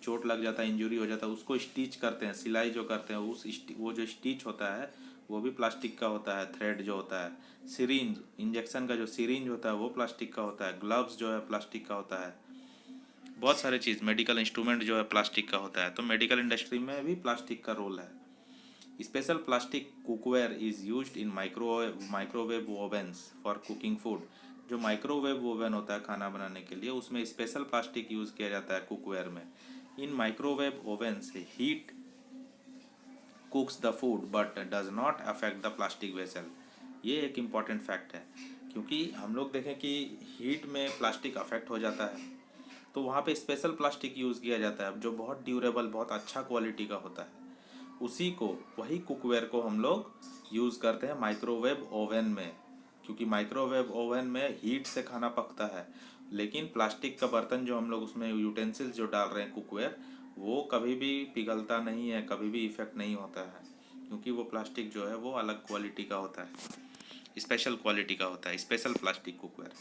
[SPEAKER 1] चोट लग जाता है, इंजरी हो जाता है, उसको स्टिच करते हैं, सिलाई जो करते हैं, वो जो स्टिच होता है वो भी प्लास्टिक का होता है। थ्रेड जो होता है, सिरिंज, इंजेक्शन का जो सिरिंज होता है वो प्लास्टिक का होता है। ग्लव्स जो है प्लास्टिक का होता है। बहुत सारे चीज़, मेडिकल इंस्ट्रूमेंट जो है प्लास्टिक का होता है। तो मेडिकल इंडस्ट्री में भी प्लास्टिक का रोल है। Special plastic cookware is used in microwave ओवन्स for cooking food. जो माइक्रोवेव ओवन होता है खाना बनाने के लिए, उसमें स्पेशल प्लास्टिक यूज़ किया जाता है कुकवेयर में। In microwave ovens heat cooks the food but does not affect the plastic vessel. ये एक इम्पॉर्टेंट फैक्ट है, क्योंकि हम लोग देखें कि हीट में प्लास्टिक अफेक्ट हो जाता है, तो वहाँ पे स्पेशल प्लास्टिक यूज़ किया जाता है जो बहुत ड्यूरेबल, बहुत अच्छा क्वालिटी का होता है। उसी को, वही कुकवेयर को हम लोग यूज़ करते हैं माइक्रोवेव ओवन में, क्योंकि माइक्रोवेव ओवन में हीट से खाना पकता है। लेकिन प्लास्टिक का बर्तन जो हम लोग उसमें यूटेंसिल्स जो डाल रहे हैं कुकवेयर, वो कभी भी पिघलता नहीं है, कभी भी इफेक्ट नहीं होता है, क्योंकि वो प्लास्टिक जो है वो अलग क्वालिटी का होता है, स्पेशल क्वालिटी का होता है, special plastic cookware.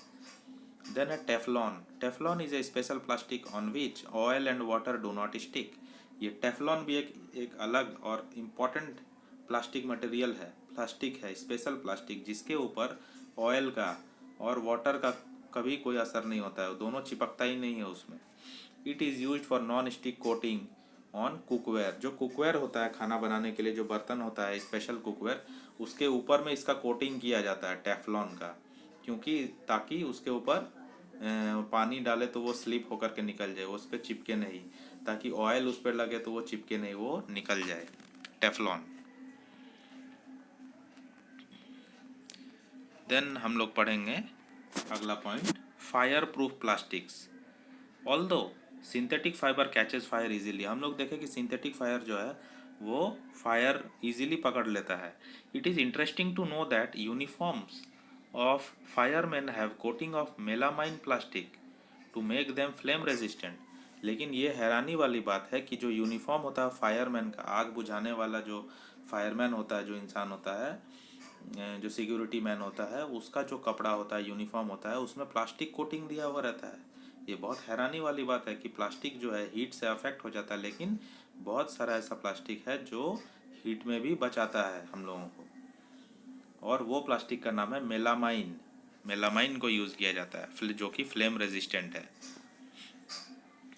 [SPEAKER 1] Then a Teflon. Teflon is a special plastic on which oil and water do not stick. ये टेफ्लॉन भी एक अलग और इम्पॉर्टेंट प्लास्टिक मटेरियल है, प्लास्टिक है, स्पेशल प्लास्टिक, जिसके ऊपर ऑयल का और वाटर का कभी कोई असर नहीं होता है, दोनों चिपकता ही नहीं है उसमें। It is used for non stick coating on cookware. जो कुकवेयर होता है खाना बनाने के लिए, जो बर्तन होता है स्पेशल कुकवेयर, उसके ऊपर में इसका कोटिंग किया जाता है टेफ्लॉन का, क्योंकि ताकि उसके ऊपर पानी डाले तो वो स्लिप होकर के निकल जाए, उस पर चिपके नहीं, ताकि ऑयल उस पर लगे तो वो चिपके नहीं, वो निकल जाए, टेफ्लॉन। देन हम लोग पढ़ेंगे अगला point, fire proof plastics. Although synthetic fibre catches fire easily, हम लोग देखें कि सिंथेटिक फायर जो है वो फायर इजीली पकड़ लेता है। It is interesting to know that uniforms of fireman have coating of melamine plastic to make them flame resistant. लेकिन ये हैरानी वाली बात है कि जो यूनिफॉर्म होता है फायरमैन का, आग बुझाने वाला जो फायरमैन होता है, जो इंसान होता है, जो सिक्योरिटी मैन होता है, उसका जो कपड़ा होता है, यूनिफॉर्म होता है, उसमें प्लास्टिक कोटिंग दिया हुआ रहता है। ये बहुत हैरानी वाली बात है कि प्लास्टिक जो है हीट से अफेक्ट हो जाता है, लेकिन बहुत सारा ऐसा प्लास्टिक है जो हीट में भी बचाता है हम लोगों को, और वो प्लास्टिक का नाम है मेलामाइन। मेलामाइन को यूज़ किया जाता है जो कि फ्लेम रेजिस्टेंट है।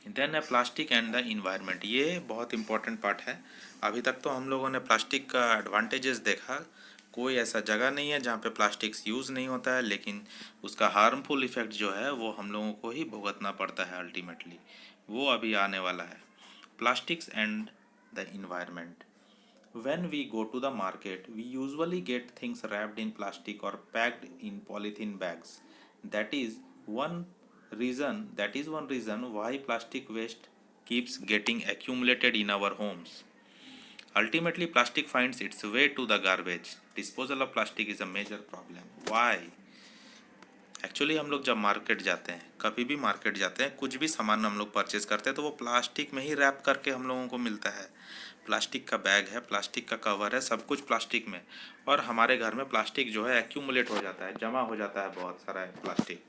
[SPEAKER 1] देन है प्लास्टिक एंड द इन्वायरमेंट, ये बहुत इंपॉर्टेंट पार्ट है। अभी तक तो हम लोगों ने प्लास्टिक का एडवांटेजेस देखा, कोई ऐसा जगह नहीं है जहाँ पे प्लास्टिक्स यूज़ नहीं होता है, लेकिन उसका हार्मफुल इफ़ेक्ट जो है वो हम लोगों को ही भुगतना पड़ता है अल्टीमेटली, वो अभी आने वाला है। Plastics and the environment, when we go to the market, we usually get things wrapped in plastic or packed in polythene bags. That is one reason why plastic waste keeps getting accumulated in our homes. Ultimately, plastic finds its way to the garbage. Disposal of plastic is a major problem. Why? Actually हम लोग जब market जाते हैं, कभी भी market जाते हैं, कुछ भी सामान हम लोग परचेज करते हैं तो वो प्लास्टिक में ही रैप करके हम लोगों को मिलता है। प्लास्टिक का बैग है, प्लास्टिक का कवर है, सब कुछ प्लास्टिक में। और हमारे घर में प्लास्टिक जो है एक्यूमुलेट हो जाता है, जमा हो जाता है बहुत सारा प्लास्टिक,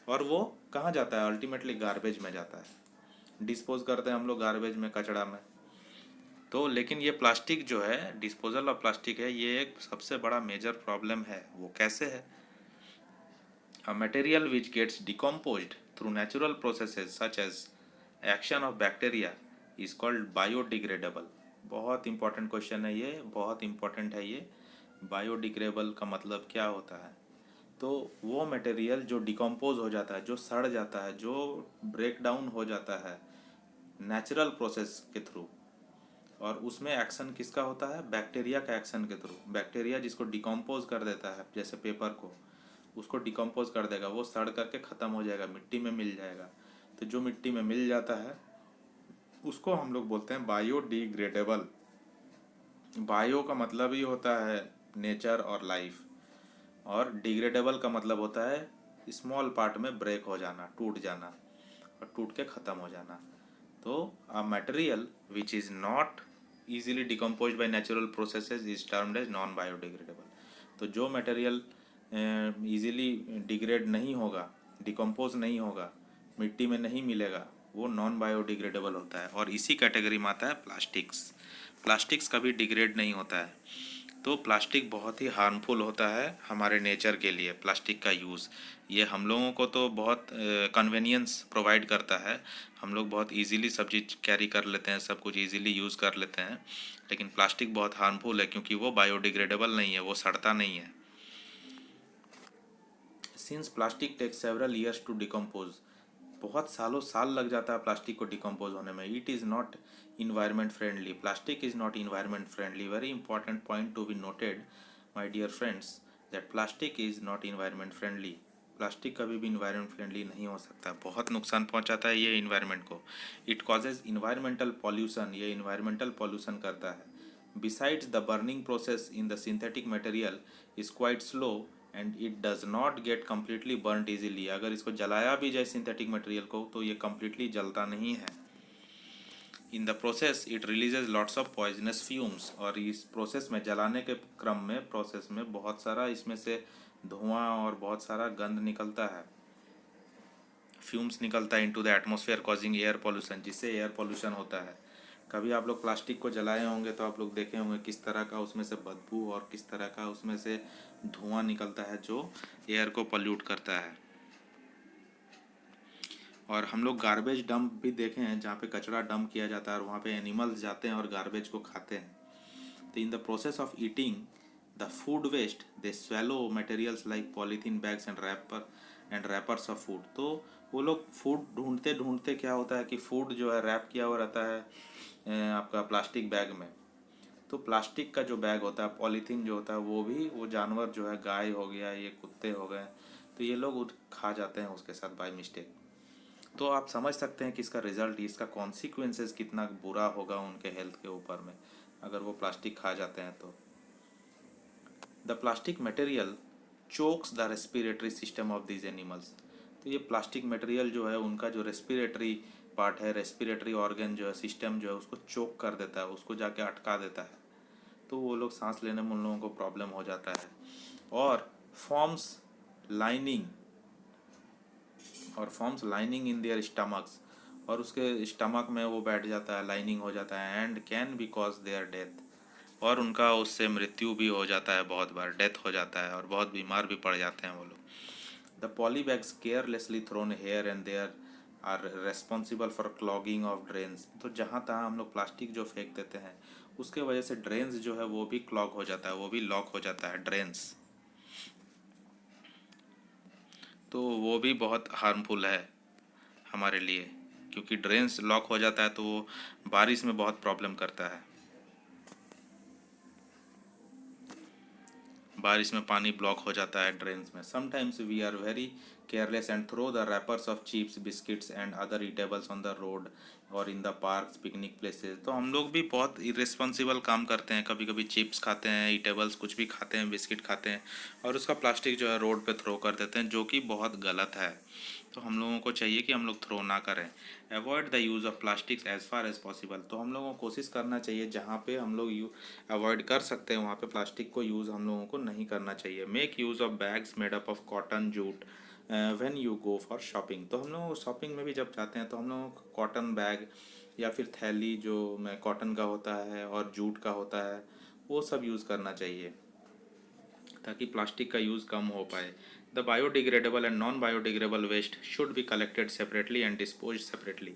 [SPEAKER 1] और वो कहाँ जाता है? अल्टीमेटली गार्बेज में जाता है, डिस्पोज करते हैं हम लोग गार्बेज में, कचड़ा में। तो लेकिन ये प्लास्टिक जो है, डिस्पोजल ऑफ प्लास्टिक है, ये एक सबसे बड़ा मेजर प्रॉब्लम है। वो कैसे है? A material which gets decomposed through natural processes such as action of bacteria is called biodegradable. बहुत इंपॉर्टेंट क्वेश्चन है ये, बहुत इंपॉर्टेंट है ये। बायोडिग्रेडेबल का मतलब क्या होता है? तो वो मटेरियल जो डिकम्पोज हो जाता है, जो सड़ जाता है, जो ब्रेक डाउन हो जाता है नेचुरल प्रोसेस के थ्रू, और उसमें एक्शन किसका होता है? बैक्टीरिया का एक्शन के थ्रू। बैक्टीरिया जिसको डिकम्पोज कर देता है, जैसे पेपर को, उसको डिकम्पोज कर देगा, वो सड़ करके ख़त्म हो जाएगा, मिट्टी में मिल जाएगा। तो जो मिट्टी में मिल जाता है उसको हम लोग बोलते हैं बायोडिग्रेडेबल। बायो का मतलब ही होता है नेचर और लाइफ, और डिग्रेडेबल का मतलब होता है स्मॉल पार्ट में ब्रेक हो जाना, टूट जाना, और टूट के ख़त्म हो जाना। तो a material which is not easily decomposed by natural processes is termed as non biodegradable। तो जो मटेरियल इजीली डिग्रेड नहीं होगा, डिकम्पोज नहीं होगा, मिट्टी में नहीं मिलेगा, वो नॉन बायोडिग्रेडेबल होता है। और इसी कैटेगरी में आता है प्लास्टिक्स। प्लास्टिक्स कभी डिग्रेड नहीं होता है। तो प्लास्टिक बहुत ही हार्मफुल होता है हमारे नेचर के लिए। प्लास्टिक का यूज़ ये हम लोगों को तो बहुत कन्वीनियंस प्रोवाइड करता है, हम लोग बहुत इजीली सब चीज़ कैरी कर लेते हैं, सब कुछ इजीली यूज़ कर लेते हैं। लेकिन प्लास्टिक बहुत हार्मफुल है क्योंकि वो बायोडिग्रेडेबल नहीं है, वो सड़ता नहीं है। Since plastic take several years to decompose, बहुत सालों साल लग जाता है प्लास्टिक को डिकम्पोज होने में। It is not environment friendly, plastic is not environment friendly. Very important point to be noted my dear friends, that plastic is not environment friendly. Plastic कभी भी इन्वायरमेंट फ्रेंडली नहीं हो सकता, बहुत नुकसान पहुंचाता है ये इन्वायरमेंट को। इट कॉजेज इन्वायरमेंटल पॉल्यूशन, ये इन्वायरमेंटल पॉल्यूशन करता है। Besides the burning process in the synthetic material is quite slow and it does not get completely burned easily. अगर इसको जलाया भी जाए सिंथेटिक मटेरियल को तो ये कम्प्लीटली जलता नहीं है। इन the process it releases lots of poisonous fumes, और इस प्रोसेस में, जलाने के क्रम में, प्रोसेस में बहुत सारा इसमें से धुआं और बहुत सारा गंद निकलता है, फ्यूम्स निकलता है into the atmosphere causing air pollution, जिससे एयर पॉल्यूशन होता है। कभी आप लोग प्लास्टिक को जलाए होंगे तो आप लोग देखे होंगे किस तरह का उसमें से बदबू और किस तरह का उसमें से धुआं निकलता है जो एयर को पॉल्यूट करता है। और हम लोग गार्बेज डंप भी देखे हैं जहाँ पे कचरा डंप किया जाता है और वहाँ पे एनिमल्स जाते हैं और गार्बेज को खाते हैं. तो in the process of eating the food waste they swallow materials like polythene bags and wrappers of food. तो वो लोग फूड ढूंढते ढूंढते क्या होता है कि फूड जो है रैप किया हुआ रहता है आपका प्लास्टिक बैग में. तो प्लास्टिक का जो बैग होता है, पॉलीथीन जो होता है, वो जानवर जो है, गाय हो गया, ये कुत्ते हो गए, तो ये लोग खा जाते हैं उसके साथ बाय मिस्टेक. तो आप समझ सकते हैं कि इसका रिजल्ट, इसका कॉन्सिक्वेंसेस कितना बुरा होगा उनके हेल्थ के ऊपर में अगर वो प्लास्टिक खा जाते हैं तो. The plastic material chokes the respiratory system of these animals. तो ये प्लास्टिक मटेरियल जो है उनका जो रेस्पिरेटरी पार्ट है, रेस्पिरेटरी ऑर्गन जो है, सिस्टम जो है, उसको चोक कर देता है, उसको जाके अटका देता है. तो वो लोग सांस लेने में उन लोगों को प्रॉब्लम हो जाता है. और forms lining forms lining in their stomachs. और उसके स्टमक में वो बैठ जाता है, लाइनिंग हो जाता है. And can be cause there death. और उनका उससे मृत्यु भी हो जाता है, बहुत बार डेथ हो जाता है और बहुत बीमार भी पड़ जाते हैं वो लोग. The polybags carelessly thrown here and there are responsible for clogging of drains. तो जहाँ तहाँ हम लोग प्लास्टिक जो फेंक देते हैं उसके वजह से ड्रेन्स जो है वो भी क्लॉग हो जाता है, वो भी लॉक हो जाता है ड्रेन्स. तो वो भी बहुत हार्मफुल है हमारे लिए, क्योंकि ड्रेन्स लॉक हो जाता है तो वो बारिश में बहुत प्रॉब्लम करता है. बारिश में पानी ब्लॉक हो जाता है ड्रेन्स में. Sometimes we are very careless and throw the wrappers of chips, biscuits and other eatables on the road और in the parks, picnic places. तो हम लोग भी बहुत इरेस्पॉन्सिबल काम करते हैं. कभी कभी चिप्स खाते हैं, ईटेबल्स कुछ भी खाते हैं, बिस्किट खाते हैं और उसका प्लास्टिक जो है रोड पे थ्रो कर देते हैं, जो कि बहुत गलत है. तो हम लोगों को चाहिए कि हम लोग थ्रो ना करें. Avoid the use of plastics as far as possible. तो हम लोगों को कोशिश करना चाहिए जहाँ पे हम लोग अवॉइड कर सकते हैं वहाँ पे प्लास्टिक को यूज़ हम लोगों को नहीं करना चाहिए. Make use of bags made up of cotton, jute when you go for shopping. तो हम लोग शॉपिंग में भी जब जाते हैं तो हम लोगों को कॉटन बैग या फिर थैली जो में कॉटन का होता है और जूट का होता है वो सब यूज़ करना चाहिए ताकि प्लास्टिक का यूज़ कम हो पाए. The biodegradable and non biodegradable waste should be collected separately and dispose separately.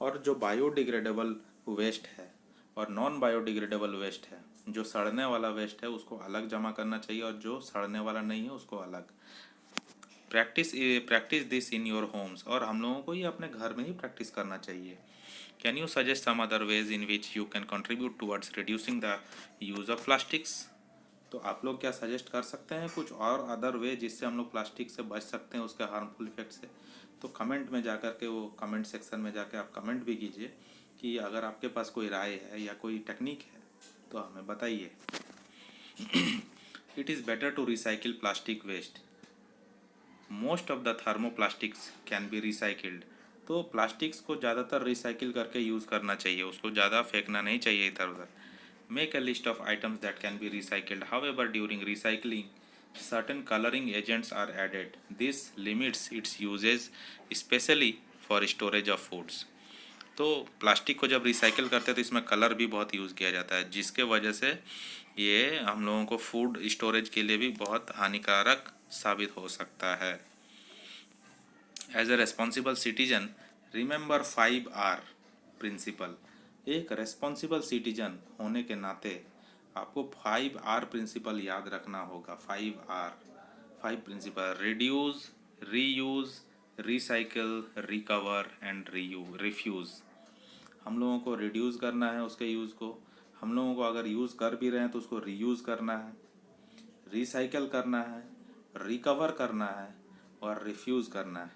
[SPEAKER 1] और जो बायोडिग्रेडेबल वेस्ट है और नॉन बायोडिग्रेडेबल वेस्ट है, जो सड़ने वाला वेस्ट है उसको अलग जमा करना चाहिए और जो सड़ने वाला नहीं है उसको अलग. Practice this in your homes. और हम लोगों को ये अपने घर में ही प्रैक्टिस करना चाहिए. Can you suggest some other ways in which you can contribute towards reducing the use of plastics. तो आप लोग क्या सजेस्ट कर सकते हैं कुछ और अदर वे जिससे हम लोग प्लास्टिक से बच सकते हैं उसके हार्मफुल इफेक्ट से. तो कमेंट में जा कर के, वो कमेंट सेक्शन में जाकर आप कमेंट भी कीजिए कि अगर आपके पास कोई राय है या कोई टेक्निक है तो हमें बताइए. It is better to recycle plastic waste. Most of the thermoplastics can be recycled. तो प्लास्टिक्स को ज़्यादातर रिसाइकिल करके यूज़ करना चाहिए, उसको ज़्यादा फेंकना नहीं चाहिए इधर उधर. Make a list of items that can be recycled. However, during recycling, certain coloring agents are added. This limits its uses, especially for storage of foods. तो प्लास्टिक को जब रिसाइकिल करते हैं तो इसमें कलर भी बहुत यूज़ किया जाता है, जिसके वजह से ये हम लोगों को फूड स्टोरेज के लिए भी बहुत हानिकारक साबित हो सकता है. As a responsible citizen, remember 5R principle. एक रेस्पॉन्सिबल सिटीजन होने के नाते आपको 5R प्रिंसिपल याद रखना होगा. 5R, 5 principle: reduce, reuse, recycle, recover and refuse. हम लोगों को रिड्यूस करना है उसके यूज़ को. हम लोगों को अगर यूज़ कर भी रहे हैं तो उसको रीयूज़ करना है, रिसाइकिल करना है, रिकवर करना है और रिफ्यूज़ करना है.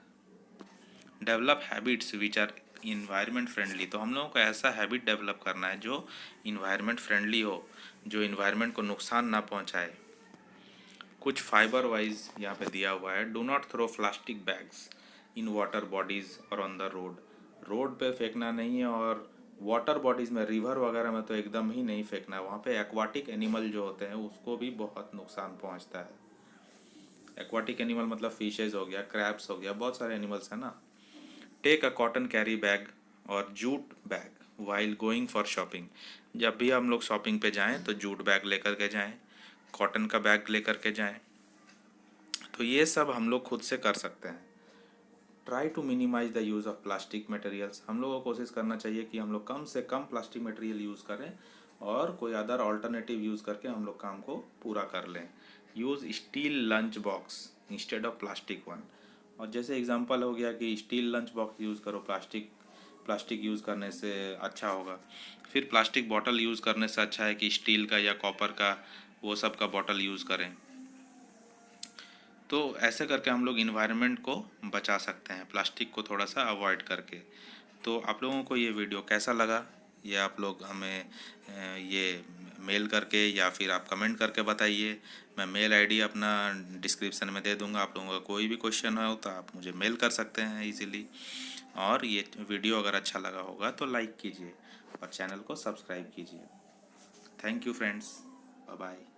[SPEAKER 1] Develop habits which are environment friendly. तो हम लोगों को ऐसा हैबिट डेवलप करना है जो इन्वायरमेंट फ्रेंडली हो, जो इन्वायरमेंट को नुकसान ना पहुंचाए. कुछ फाइबर वाइज यहाँ पे दिया हुआ है. Do not throw plastic bags in water bodies और ऑन द रोड. रोड पे फेंकना नहीं है और वाटर बॉडीज़ में, रिवर वगैरह में तो एकदम ही नहीं फेंकना है. वहाँ पे एक्वाटिक एनिमल जो होते हैं उसको भी बहुत नुकसान पहुँचता है. एक्वाटिक एनिमल मतलब फिशेज हो गया, क्रैब्स हो गया, बहुत सारे एनिमल्स हैं ना. Take a cotton carry bag और jute bag while going for shopping. जब भी हम लोग शॉपिंग पे जाएं तो जूट बैग लेकर के जाएं, कॉटन का बैग लेकर के जाएं. तो ये सब हम लोग खुद से कर सकते हैं. Try to minimise the use of plastic materials. हम लोगों को कोशिश करना चाहिए कि हम लोग कम से कम प्लास्टिक मटेरियल यूज़ करें और कोई अदर ऑल्टरनेटिव यूज़ करके हम लोग काम को पूरा कर लें। Use steel lunch box instead of plastic one. और जैसे एग्जांपल हो गया कि स्टील लंच बॉक्स यूज़ करो, प्लास्टिक यूज़ करने से अच्छा होगा। फिर प्लास्टिक बॉटल यूज़ करने से अच्छा है कि स्टील का या कॉपर का वो सब का बॉटल यूज़ करें। तो ऐसे करके हम लोग इन्वायरमेंट को बचा सकते हैं, प्लास्टिक को थोड़ा सा अवॉइड करके। तो आप लोगों को ये वीडियो कैसा लगा, ये आप लोग हमें ये मेल करके या फिर आप कमेंट करके बताइए। मैं मेल आईडी अपना डिस्क्रिप्शन में दे दूंगा। आप लोगों का कोई भी क्वेश्चन हो तो आप मुझे मेल कर सकते हैं इजीली। और ये वीडियो अगर अच्छा लगा होगा तो लाइक कीजिए और चैनल को सब्सक्राइब कीजिए। Thank you friends, bye bye.